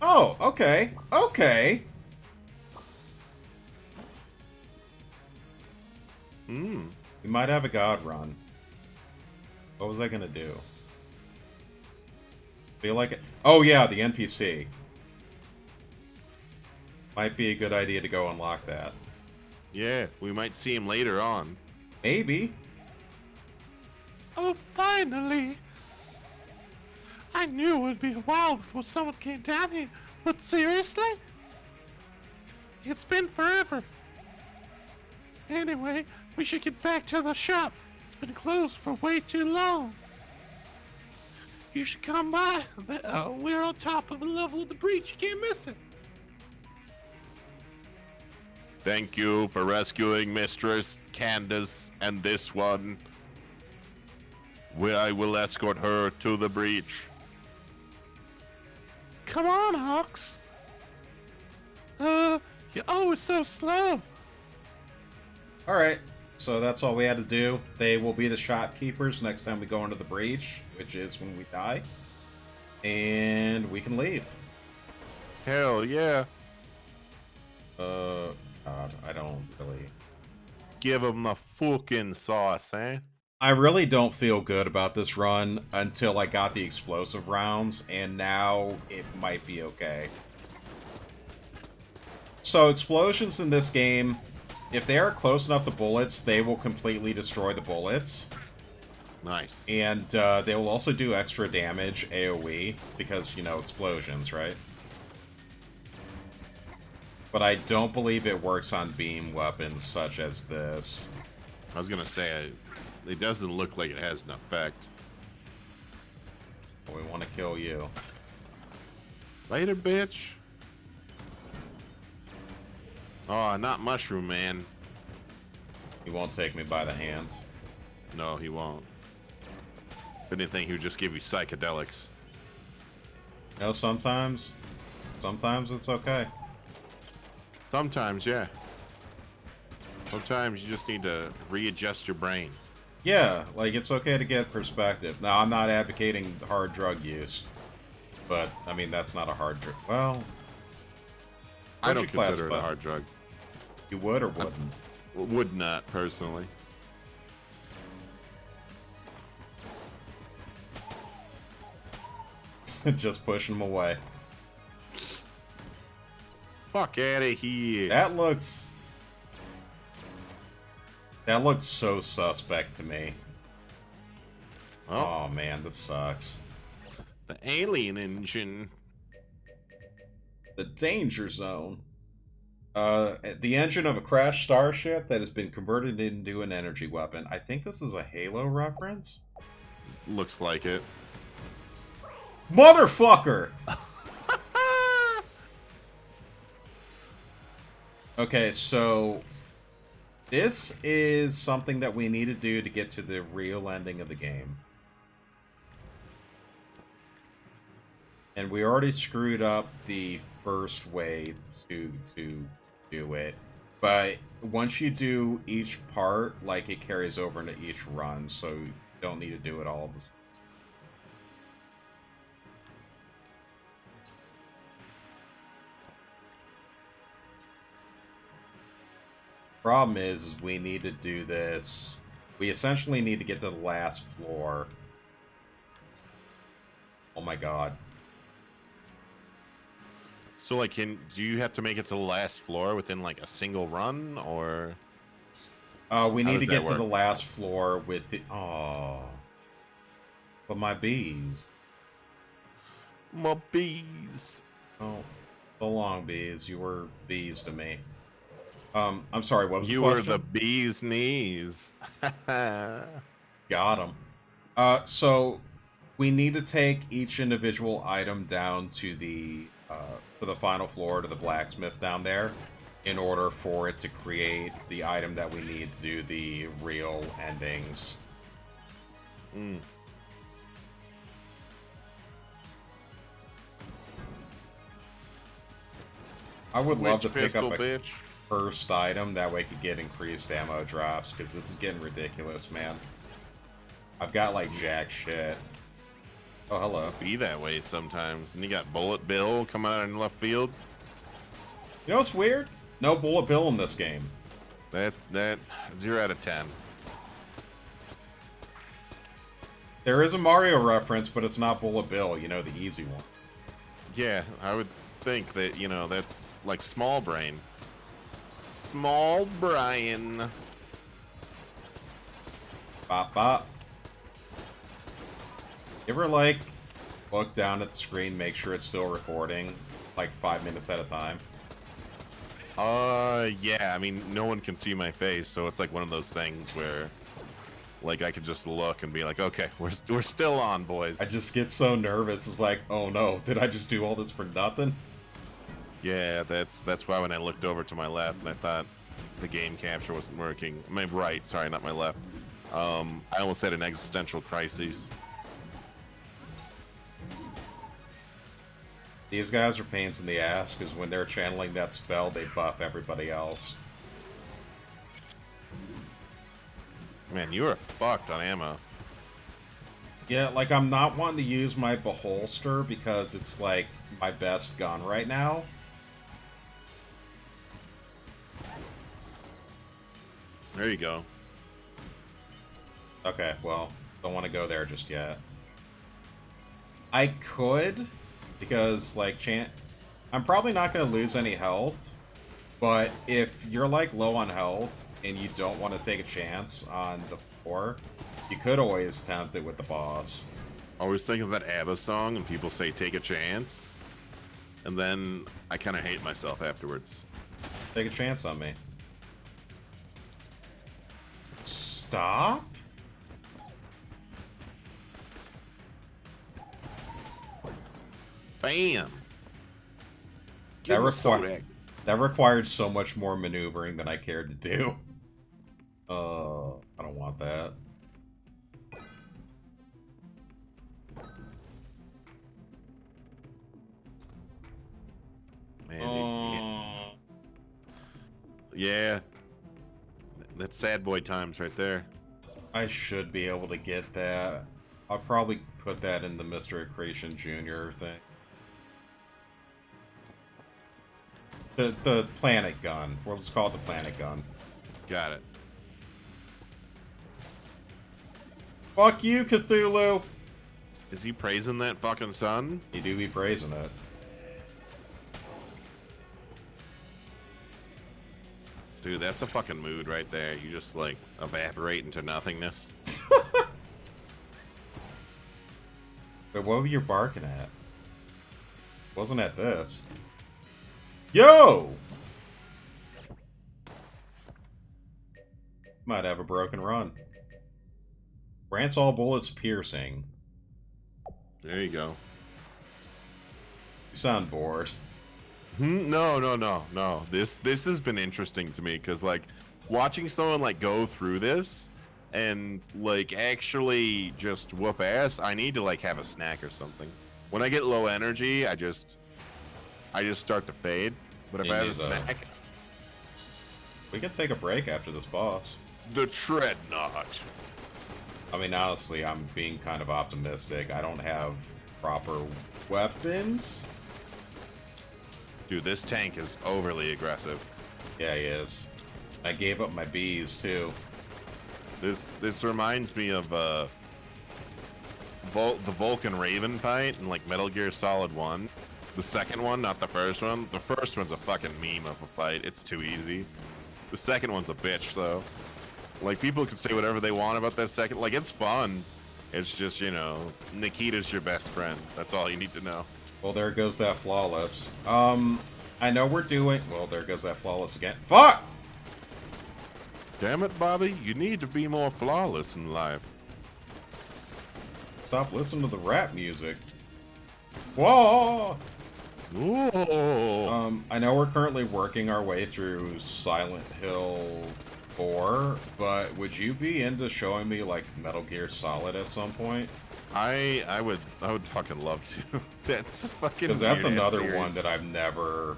Oh, okay. Okay. Hmm. We might have a god run. What was I gonna do? Feel like it. Oh yeah, the NPC. Might be a good idea to go unlock that. Yeah, we might see him later on. Maybe. Oh, finally! I knew it would be a while before someone came down here, but seriously? It's been forever. Anyway, we should get back to the shop. It's been closed for way too long. You should come by. We're on top of the level of the breach. You can't miss it. Thank you for rescuing Mistress Candace and this one. I will escort her to the breach. Come on, Hawks. You're always so slow. Alright, so that's all we had to do. They will be the shopkeepers next time we go into the breach, which is when we die. And we can leave. Hell yeah. God, I don't really... Give him the fucking sauce, eh? I really don't feel good about this run until I got the explosive rounds, and now it might be okay. So, explosions in this game, if they are close enough to bullets, they will completely destroy the bullets. Nice. And they will also do extra damage AoE, because, you know, explosions, right? But I don't believe it works on beam weapons such as this. I was gonna say, it doesn't look like it has an effect. We want to kill you. Later, bitch. Oh, not Mushroom Man. He won't take me by the hand. No, he won't. If anything, he would just give you psychedelics. You know, sometimes it's okay. Sometimes, yeah. Sometimes you just need to readjust your brain. Yeah, like, it's okay to get perspective. Now, I'm not advocating hard drug use. But, I mean, that's not a hard drug. Well... I don't you consider it a classify? hard drug. You would or wouldn't? Would not, personally. Just pushing him away. Fuck out of here. That looks so suspect to me. Oh man, this sucks. The alien engine. The danger zone. The engine of a crashed starship that has been converted into an energy weapon. I think this is a Halo reference. Looks like it. Motherfucker! Okay, so this is something that we need to do to get to the real ending of the game. And we already screwed up the first way to do it. But once you do each part, like, it carries over into each run, so you don't need to do it all. Problem is we need to do this. We essentially need to get to the last floor. Oh my god. So, like, do you have to make it to the last floor within, like, a single run, or...? We need to does get that to the work? last floor with the... Oh. But my bees. My bees. Oh. So long, bees. You were bees to me. I'm sorry, what was You the were question? the bee's knees. Got him. So we need to take each individual item down to the final floor, to the blacksmith down there, in order for it to create the item that we need to do the real endings. Mm. I would love to Witch pick pistol, up a bitch. first item, that way I could get increased ammo drops, because this is getting ridiculous, man. I've got, like, jack shit. Oh, hello. Be that way sometimes. And you got Bullet Bill coming out in left field. You know what's weird? No Bullet Bill in this game. That 0 out of 10. There is a Mario reference, but it's not Bullet Bill, you know, the easy one. Yeah, I would think that, you know, that's like Small Brain. Small Brian. Bop bop. You ever, like, look down at the screen, make sure it's still recording, like, 5 minutes at a time? Yeah, I mean, no one can see my face, so it's like one of those things where, like, I could just look and be like, okay, we're still on, boys. I just get so nervous, it's like, oh no, did I just do all this for nothing? Yeah, that's why when I looked over to my left and I thought the game capture wasn't working. My right, sorry, not my left. I almost had an existential crisis. These guys are pains in the ass, because when they're channeling that spell, they buff everybody else. Man, you are fucked on ammo. Yeah, like, I'm not wanting to use my Beholster, because it's, like, my best gun right now. There you go. Okay, well, don't want to go there just yet. I could, because, like, I'm probably not going to lose any health, but if you're, like, low on health, and you don't want to take a chance on the floor, you could always attempt it with the boss. Always think of that ABBA song, and people say, take a chance, and then I kind of hate myself afterwards. Take a chance on me. Stop? Bam! That required so much more maneuvering than I cared to do. I don't want that. Man, yeah. That's sad boy times right there. I should be able to get that. I'll probably put that in the Mr. Accretion Jr. thing. The planet gun. We'll just call it the planet gun. Got it. Fuck you, Cthulhu! Is he praising that fucking sun? You do be praising it. Dude, that's a fucking mood right there. You just, like, evaporate into nothingness. But what were you barking at? Wasn't at this. Yo! Might have a broken run. Grants all bullets piercing. There you go. You sound bored. No. This has been interesting to me because, like, watching someone, like, go through this and, like, actually just whoop ass, I need to, like, have a snack or something. When I get low energy, I just start to fade. But if I have a snack... We can take a break after this boss. The Treadnought. I mean, honestly, I'm being kind of optimistic. I don't have proper weapons. Dude, this tank is overly aggressive. Yeah, he is. I gave up my bees, too. This reminds me of the Vulcan Raven fight in, like, Metal Gear Solid 1. The second one, not the first one. The first one's a fucking meme of a fight. It's too easy. The second one's a bitch, though. Like, people can say whatever they want about that second. Like, it's fun. It's just, you know, Nikita's your best friend. That's all you need to know. Well, there goes that flawless. I know we're doing... Well, there goes that flawless again. Fuck! Damn it, Bobby. You need to be more flawless in life. Stop listening to the rap music. Whoa! Ooh. I know we're currently working our way through Silent Hill 4, but would you be into showing me, like, Metal Gear Solid at some point? I would fucking love to. That's fucking Because that's weird another series. one that I've never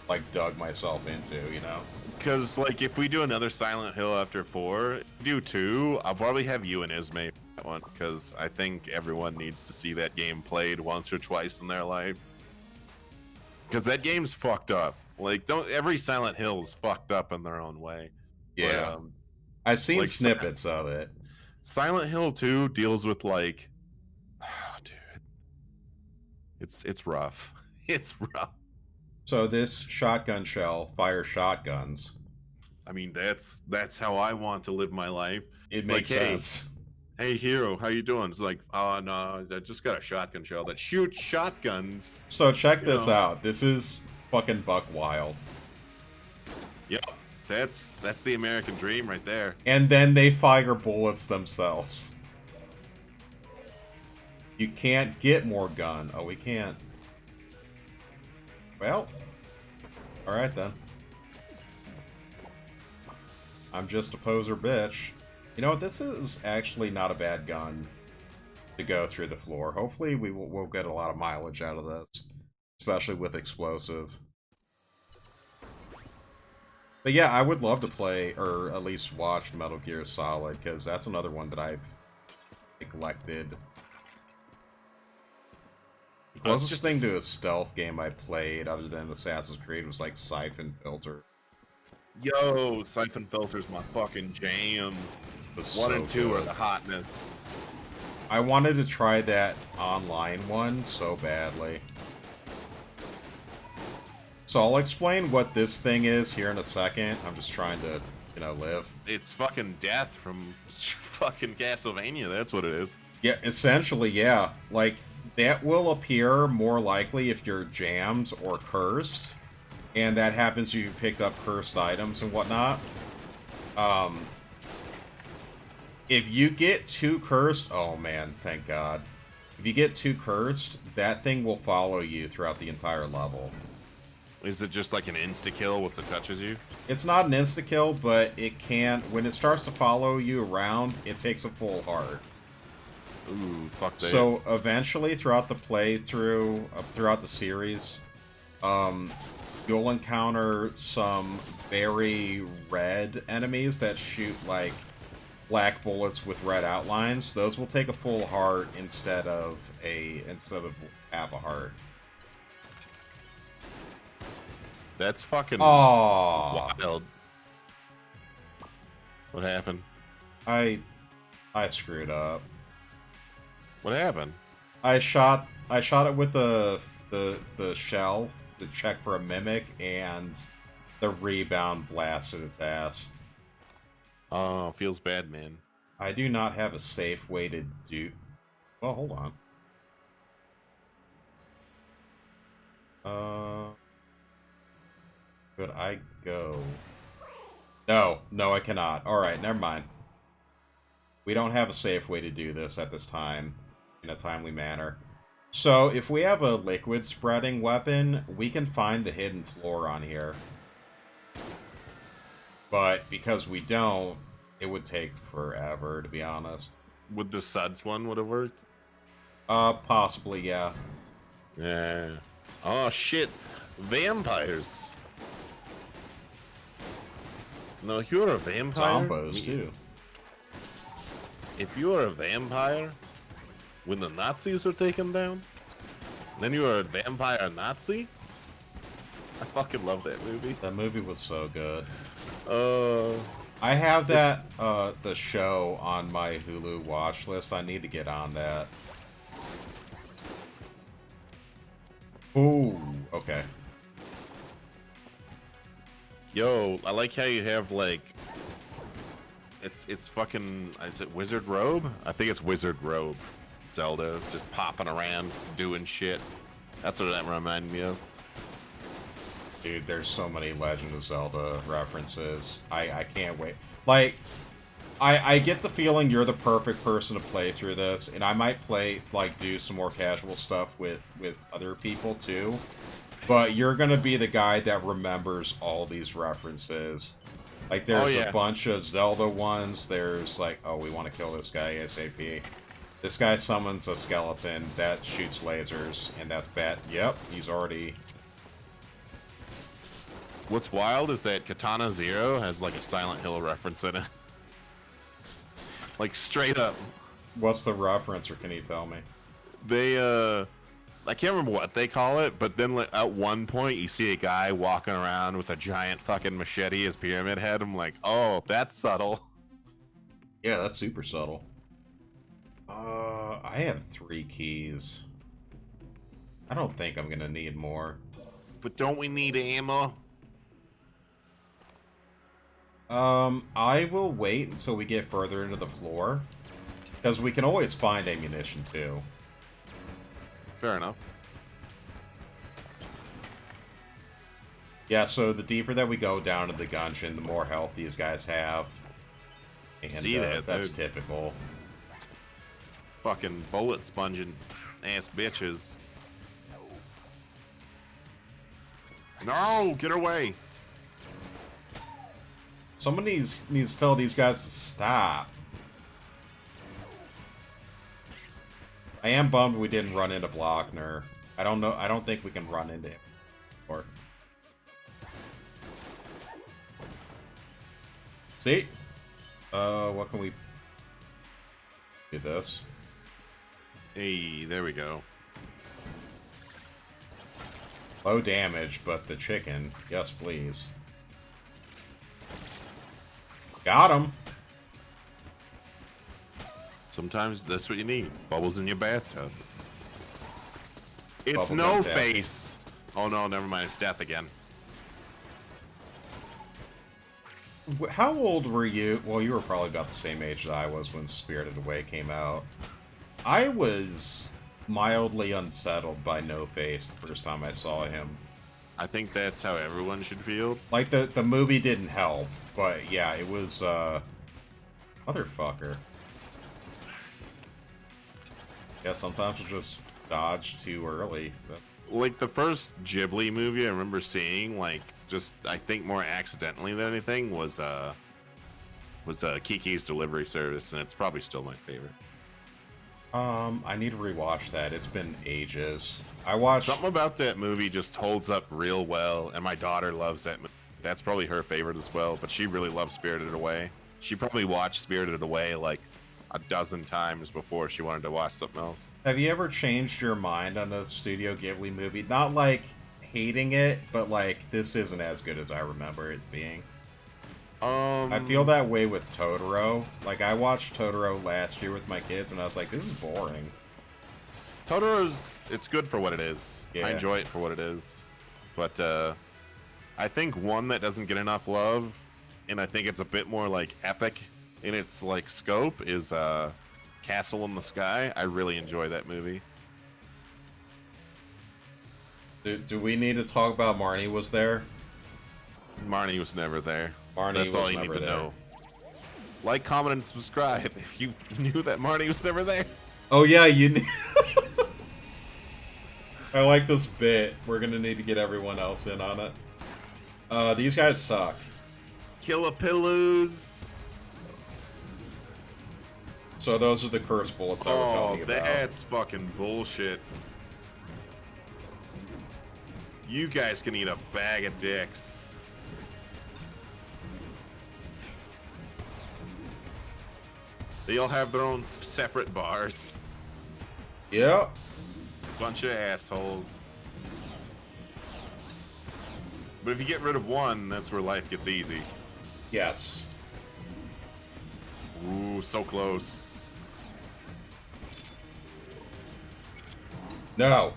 like dug myself into, you know? Because, like, if we do another Silent Hill after 4, do 2, I'll probably have you and Ismay for that one, because I think everyone needs to see that game played once or twice in their life. Because that game's fucked up. Like, every Silent Hill's fucked up in their own way. Yeah. But, I've seen like, snippets of it. Silent Hill 2 deals with, like, oh, dude, it's rough. It's rough. So this shotgun shell fires shotguns. I mean, that's how I want to live my life. It It's makes like, sense. Hey, hero, how you doing? It's like, oh no, I just got a shotgun shell that shoots shotguns. So check You this know. out. This is fucking buck wild. Yep, that's the American dream right there. And then they fire bullets themselves. You can't get more gun. Oh, we can't. Well, alright then. I'm just a poser bitch. You know what, this is actually not a bad gun to go through the floor. Hopefully we'll get a lot of mileage out of this. Especially with explosive. But yeah, I would love to play, or at least watch Metal Gear Solid, because that's another one that I've neglected. The closest thing to a stealth game I played, other than Assassin's Creed, was like Siphon Filter. Yo, Siphon Filter's my fucking jam. It was 1 so and 2 are good. the hotness. I wanted to try that online one so badly. So I'll explain what this thing is here in a second. I'm just trying to, you know, live. It's fucking death from fucking Castlevania. That's what it is. Yeah, essentially, yeah. Like, that will appear more likely if you're jammed or cursed. And that happens if you picked up cursed items and whatnot. If you get too cursed... Oh, man, thank God. If you get too cursed, that thing will follow you throughout the entire level. Is it just like an insta-kill once it touches you? It's not an insta-kill, but it can... When it starts to follow you around, it takes a full heart. Ooh, fuck that. So, eventually, throughout the playthrough, throughout the series, you'll encounter some very red enemies that shoot, like, black bullets with red outlines. Those will take a full heart instead of half a heart. That's fucking Oh, wild. What happened? I screwed up. What happened? I shot it with the shell to check for a mimic, and the rebound blasted its ass. Oh, feels bad, man. I do not have a safe way to do... Well, hold on. Could I go... No, I cannot. Alright, never mind. We don't have a safe way to do this at this time, in a timely manner. So, if we have a liquid spreading weapon, we can find the hidden floor on here. But because we don't, it would take forever, to be honest. Would the Suds one would have worked? Possibly, yeah. Yeah. Oh shit, vampires. No, if you're a vampire, Zombos, too. If you are a vampire, when the Nazis were taken down, then you are a vampire Nazi. I fucking love that movie. That movie was so good. Uh, I have that, the show on my Hulu watch list. I need to get on that. Ooh, okay. Yo, I like how you have like, it's fucking, is it Wizard Robe? I think it's Wizard Robe. Zelda just popping around doing shit. That's what that reminded me of. Dude, there's so many Legend of Zelda references. I can't wait. Like, I get the feeling you're the perfect person to play through this, and I might do some more casual stuff with other people too. But you're gonna be the guy that remembers all these references. Like, there's a bunch of Zelda ones. There's like, oh, we want to kill this guy ASAP. This guy summons a skeleton that shoots lasers, and that's bad. Yep, he's already... What's wild is that Katana Zero has like a Silent Hill reference in it. Like straight up. What's the reference, or can you tell me? They I can't remember what they call it, but then like, at one point you see a guy walking around with a giant fucking machete as Pyramid Head. I'm like, oh, that's subtle. Yeah, that's super subtle. I have 3 keys. I don't think I'm gonna need more. But don't we need ammo? I will wait until we get further into the floor, because we can always find ammunition too. Fair enough. Yeah, so the deeper that we go down to the Gungeon, the more health these guys have. And See that, that's dude. typical. Fucking bullet sponging ass bitches. No, get away. Someone needs to tell these guys to stop. I am bummed we didn't run into Blockner. I don't think we can run into him. Or see? What can we do? This. Hey, there we go. Low damage, but the chicken. Yes, please. Got him. Sometimes that's what you need. Bubbles in your bathtub. It's Bubble No gum tap. Face. Oh no, never mind. It's Death again. How old were you? Well, you were probably about the same age that I was when Spirited Away came out. I was mildly unsettled by No Face the first time I saw him. I think that's how everyone should feel. Like, the movie didn't help, but yeah, it was, motherfucker. Yeah, sometimes you just dodge too early. Like the first Ghibli movie I remember seeing, like just I think more accidentally than anything, was Kiki's Delivery Service, and it's probably still my favorite. I need to rewatch that. It's been ages. I watched... Something about that movie just holds up real well, and my daughter loves that movie. That's probably her favorite as well, but she really loves Spirited Away. She probably watched Spirited Away like a dozen times before she wanted to watch something else. Have you ever changed your mind on a Studio Ghibli movie? Not like hating it, but like, this isn't as good as I remember it being. I feel that way with Totoro. Like, I watched Totoro last year with my kids, and I was like, this is boring. It's good for what it is. Yeah. I enjoy it for what it is. But I think one that doesn't get enough love, and I think it's a bit more like epic in its like scope, is Castle in the Sky. I really enjoy that movie. Do we need to talk about Marnie was there? Marnie was never there. Marnie That's was all you never need to there. know. Like, comment, and subscribe if you knew that Marnie was never there. Oh yeah, I like this bit. We're gonna need to get everyone else in on it. These guys suck. Killapilloos. So those are the curse bullets I was telling you about. That's fucking bullshit. You guys can eat a bag of dicks. They all have their own separate bars. Yep. Bunch of assholes. But if you get rid of one, that's where life gets easy. Yes. Ooh, so close. No.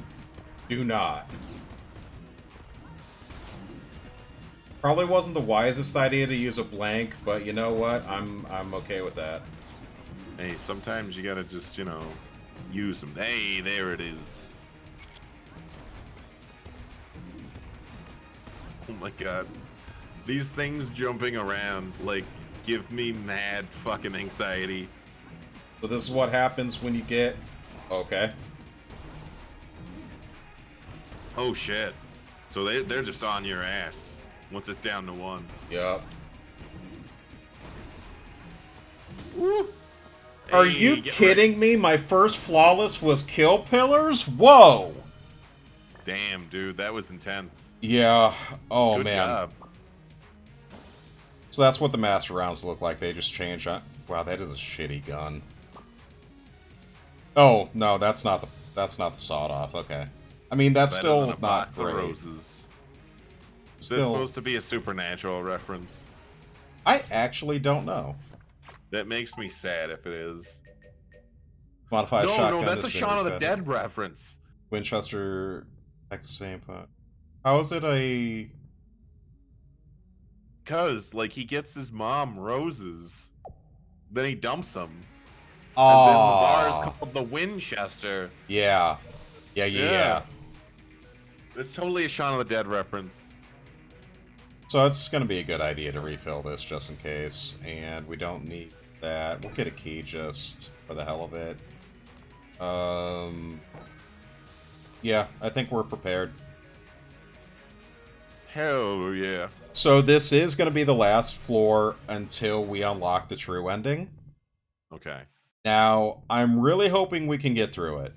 Do not. Probably wasn't the wisest idea to use a blank, but you know what? I'm okay with that. Hey, sometimes you gotta just, you know, use them. Hey, there it is. Oh my god. These things jumping around, like, give me mad fucking anxiety. So this is what happens when you get... Okay. Oh shit. So they're just on your ass once it's down to one. Yep. Woo! Are Hey, you get kidding me? My first flawless was kill pillars? Whoa! Damn, dude, that was intense. Yeah. Oh, Good man. job. So that's what the master rounds look like. They just change on... Wow, that is a shitty gun. Oh, no, that's not the sawed-off. Okay. I mean, that's Better still than a not box of great. roses. Is Still, this supposed to be a supernatural reference? I actually don't know. That makes me sad if it is. Modified shotgun. No, that's a is Shaun of the very Dead reference. Winchester at the same point. How is it a... Cause, like, he gets his mom roses, then he dumps them. Oh, And then the bar is called the Winchester. Yeah. Yeah. It's totally a Shaun of the Dead reference. So it's going to be a good idea to refill this just in case. And we don't need that. We'll get a key just for the hell of it. Yeah, I think we're prepared. Hell yeah. So this is going to be the last floor until we unlock the true ending. Okay. Now, I'm really hoping we can get through it.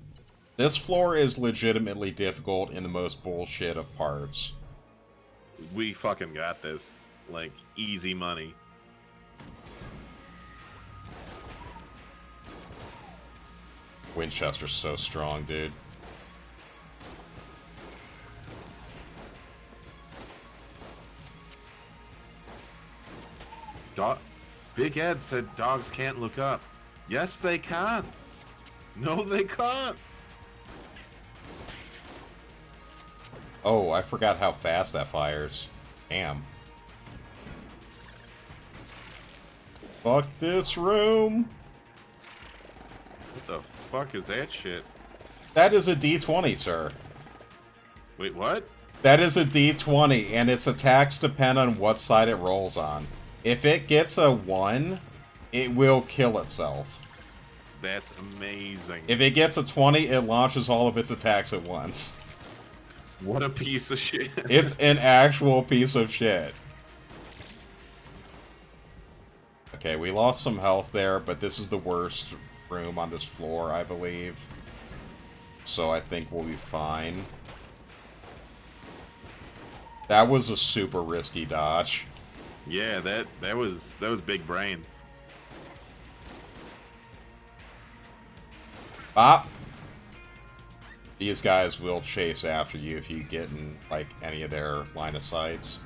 This floor is legitimately difficult in the most bullshit of parts. We fucking got this. Like, easy money. Winchester's so strong, dude. Big Ed said dogs can't look up. Yes, they can. No, they can't. Oh, I forgot how fast that fires. Damn. Fuck this room! What the fuck is that shit? That is a D20, sir. Wait, what? That is a D20, and its attacks depend on what side it rolls on. If it gets a 1, it will kill itself. That's amazing. If it gets a 20, it launches all of its attacks at once. What a piece of shit. It's an actual piece of shit. Okay, we lost some health there, but this is the worst room on this floor, I believe. So I think we'll be fine. That was a super risky dodge. Yeah, that was big brain. Bop! These guys will chase after you if you get in, like, any of their line of sights.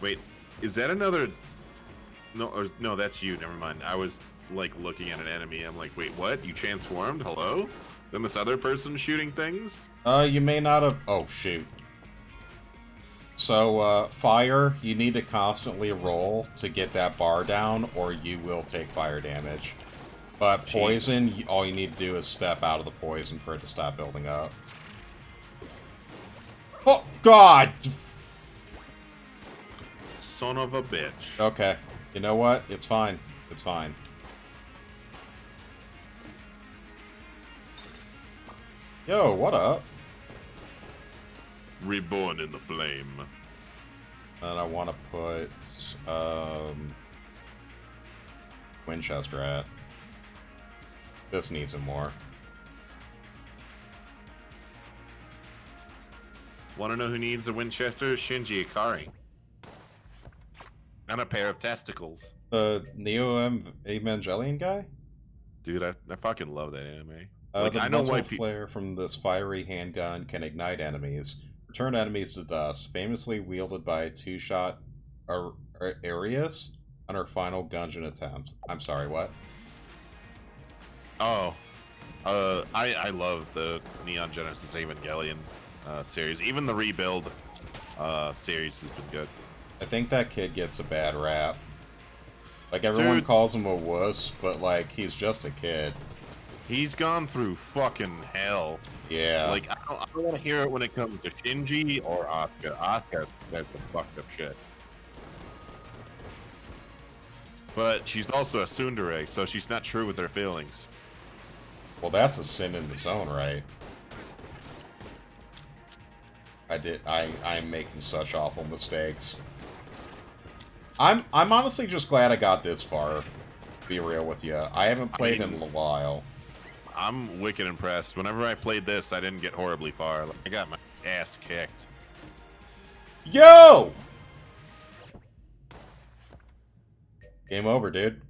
Wait, is that another... No, that's you, never mind. I was, like, looking at an enemy. I'm like, wait, what? You transformed? Hello? Then this other person shooting things? You may not have... Oh, shoot. So, fire, you need to constantly roll to get that bar down, or you will take fire damage. But poison, all you need to do is step out of the poison for it to stop building up. Oh, God! Son of a bitch. Okay. You know what? It's fine. It's fine. Yo, what up? Reborn in the flame. And I want to put, Winchester at. This needs some more. Want to know who needs a Winchester? Shinji Ikari. And a pair of testicles. Evangelion guy? Dude, I fucking love that anime. The I know why muzzle flare from this fiery handgun can ignite enemies. Return enemies to dust. Famously wielded by two-shot Arius on her final Gungeon attempt. I'm sorry, what? Oh. I love the Neon Genesis Evangelion series. Even the Rebuild series has been good. I think that kid gets a bad rap. Like, everyone calls him a wuss, but, like, he's just a kid. He's gone through fucking hell. Yeah. Like, I don't want to hear it when it comes to Shinji or Asuka. Asuka, that's some fucked up shit. But she's also a tsundere, so she's not true with her feelings. Well, that's a sin in its own right. I'm making such awful mistakes. I'm honestly just glad I got this far, to be real with you. I haven't played in a while. I'm wicked impressed. Whenever I played this, I didn't get horribly far. I got my ass kicked. Yo! Game over, dude.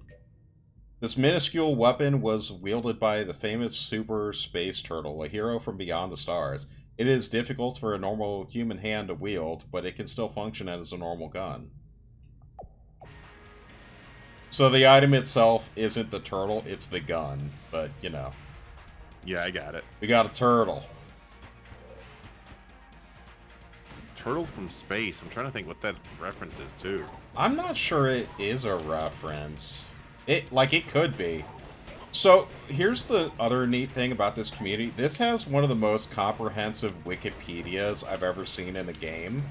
This minuscule weapon was wielded by the famous Super Space Turtle, a hero from beyond the stars. It is difficult for a normal human hand to wield, but it can still function as a normal gun. So the item itself isn't the turtle, it's the gun. But, you know. Yeah, I got it. We got a turtle. Turtle from space. I'm trying to think what that reference is, too. I'm not sure it is a reference. It could be. So, here's the other neat thing about this community. This has one of the most comprehensive Wikipedias I've ever seen in a game.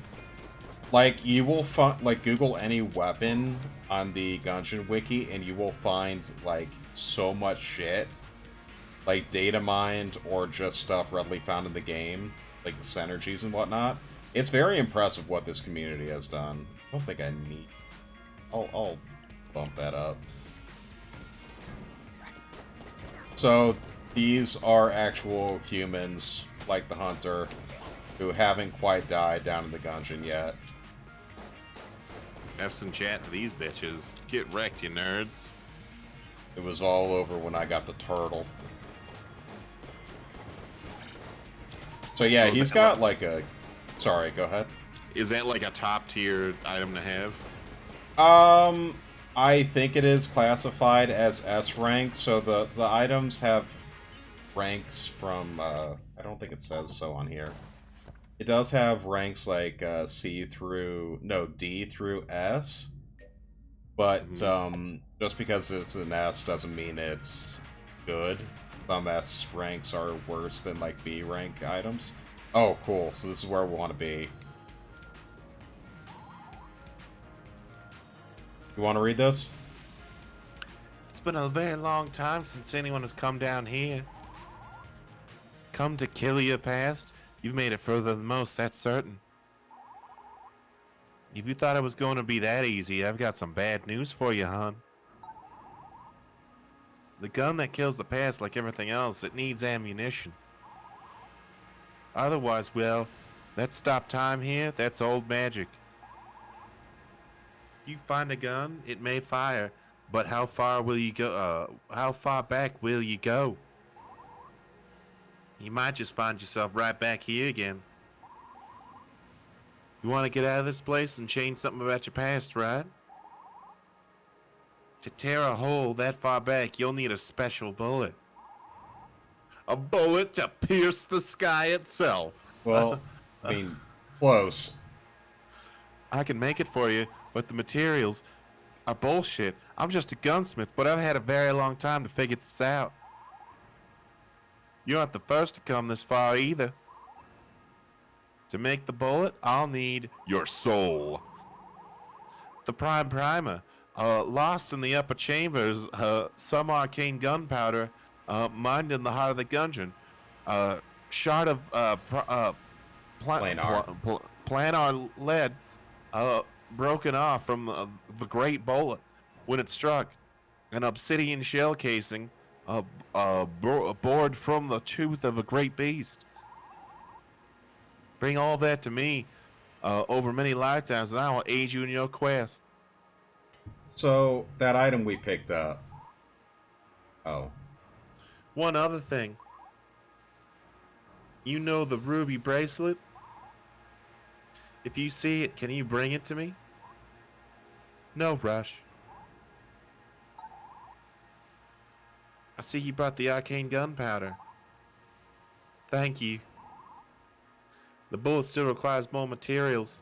Like, you will find, like, Google any weapon on the Gungeon wiki, and you will find, like, so much shit. Like, data mined, or just stuff readily found in the game. Like, the synergies and whatnot. It's very impressive what this community has done. I don't think I need... I'll bump that up. So, these are actual humans, like the Hunter, who haven't quite died down in the Gungeon yet. Have some chat to these bitches. Get wrecked, you nerds. It was all over when I got the turtle. So yeah, Oh, he's got like a... Sorry, go ahead. Is that like a top tier item to have? I think it is classified as S rank, so the items have ranks from, I don't think it says so on here. It does have ranks like D through S, but just because it's an S doesn't mean it's good. Some S ranks are worse than like B rank items. Oh, cool. So this is where we want to be. You want to read this? It's been a very long time since anyone has come down here. Come to kill your past? You've made it further than most, that's certain. If you thought it was going to be that easy, I've got some bad news for you, hon. The gun that kills the past, like everything else, it needs ammunition. Otherwise, well, that stop time here, that's old magic. You find a gun, it may fire, but how far will you go? How far back will you go? You might just find yourself right back here again. You want to get out of this place and change something about your past, right? To tear a hole that far back, you'll need a special bullet. A bullet to pierce the sky itself. Well, I mean, close. I can make it for you, but the materials are bullshit. I'm just a gunsmith, but I've had a very long time to figure this out. You're not the first to come this far either. To make the bullet, I'll need your soul. The prime primer, lost in the upper chambers, some arcane gunpowder, mined in the heart of the Gungeon. Shard of planar lead, broken off from the great bullet when it struck. An obsidian shell casing, bored from the tooth of a great beast. Bring all that to me over many lifetimes, and I will aid you in your quest. So, that item we picked up. Oh. One other thing. You know the ruby bracelet? If you see it, can you bring it to me? No rush. I see you brought the arcane gunpowder. Thank you. The bullet still requires more materials.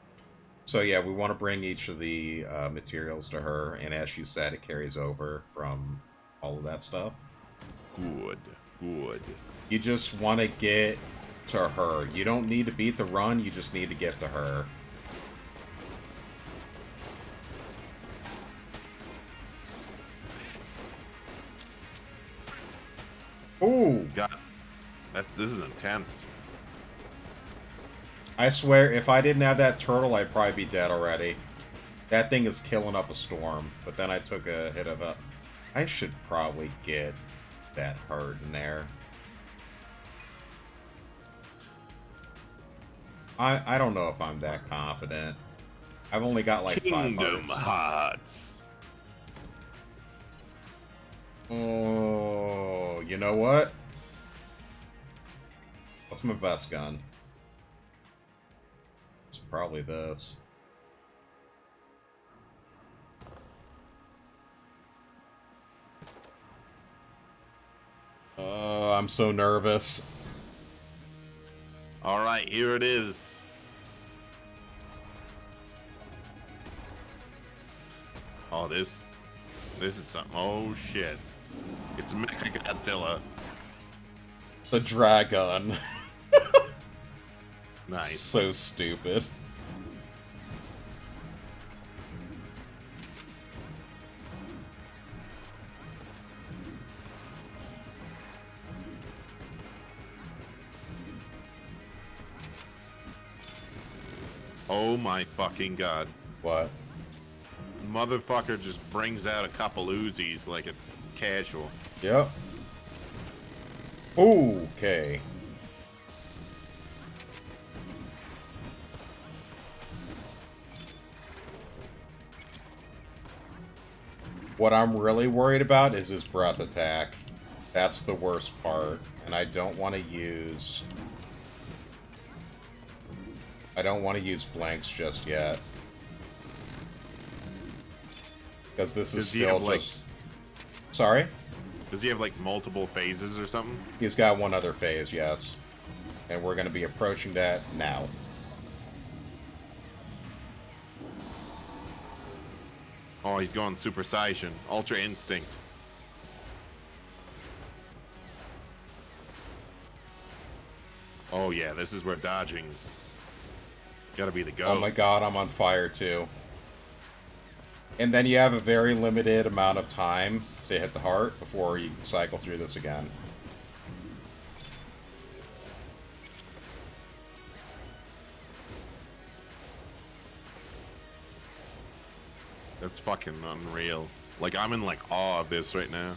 So yeah, we want to bring each of the materials to her, and as she said, it carries over from all of that stuff. Good, good. You just want to get to her. You don't need to beat the run, you just need to get to her. Ooh! God, this is intense. I swear, if I didn't have that turtle, I'd probably be dead already. That thing is killing up a storm, but then I took a hit of a... I should probably get that herd in there. I don't know if I'm that confident. I've only got like 5 Kingdom hearts. Hearts. Oh, you know what? What's my best gun? It's probably this. I'm so nervous. All right, here it is. Oh, this is something. Oh shit! It's Mechagodzilla. The dragon. Nice. So stupid. Oh my fucking god! What? Motherfucker just brings out a couple Uzis like it's casual. Yep. Okay. What I'm really worried about is his breath attack. That's the worst part, and I don't want to use... I don't want to use blanks just yet. Because this is still just... Sorry? Does he have like multiple phases or something? He's got one other phase, yes. And we're going to be approaching that now. Oh, he's going Super Saiyan, Ultra Instinct. Oh yeah, this is where dodging gotta be the go. Oh my god, I'm on fire too. And then you have a very limited amount of time to hit the heart before you cycle through this again. That's fucking unreal. Like, I'm in like awe of this right now.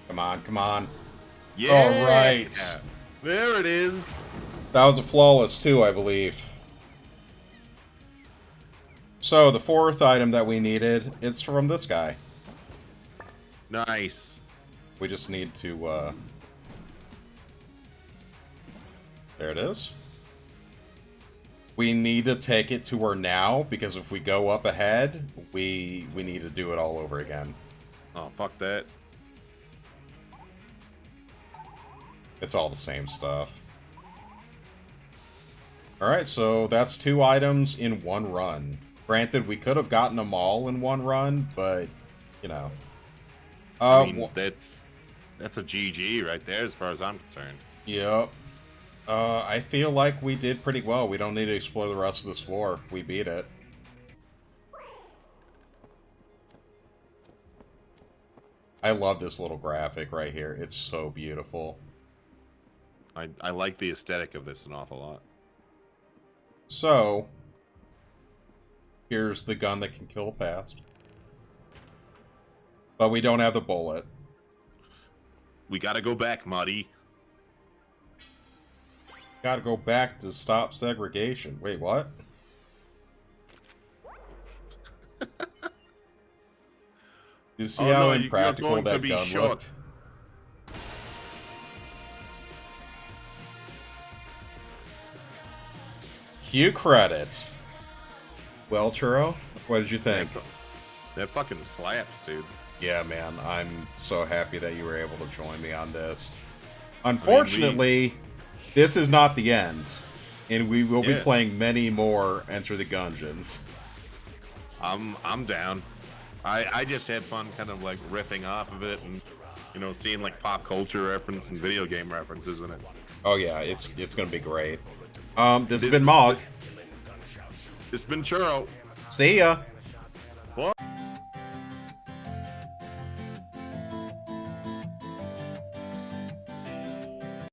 Come on, come on. Yeah! All right. There it is. That was a flawless too, I believe. So, the fourth item that we needed, it's from this guy. Nice. We just need to, There it is. We need to take it to her now, because if we go up ahead, we need to do it all over again. Oh, fuck that. It's all the same stuff. Alright, so that's 2 items in one run. Granted, we could have gotten them all in one run, but, you know. I mean, that's a GG right there as far as I'm concerned. Yep. I feel like we did pretty well. We don't need to explore the rest of this floor. We beat it. I love this little graphic right here. It's so beautiful. I like the aesthetic of this an awful lot. So, here's the gun that can kill the past. But we don't have the bullet. We gotta go back, Muddy. Gotta go back to stop segregation. Wait, what? You see Oh, how no, impractical you're going to that be gun shot. looked? Cue credits. Well, Churro, what did you think? That fucking slaps, dude. Yeah, man, I'm so happy that you were able to join me on this. Unfortunately, this is not the end, and we will be playing many more Enter the Gungeons. I'm down. I just had fun kind of like riffing off of it and, you know, seeing like pop culture reference and video game references in it. Oh yeah, it's gonna be great. This has been Mog. It's been Churro. See ya! What?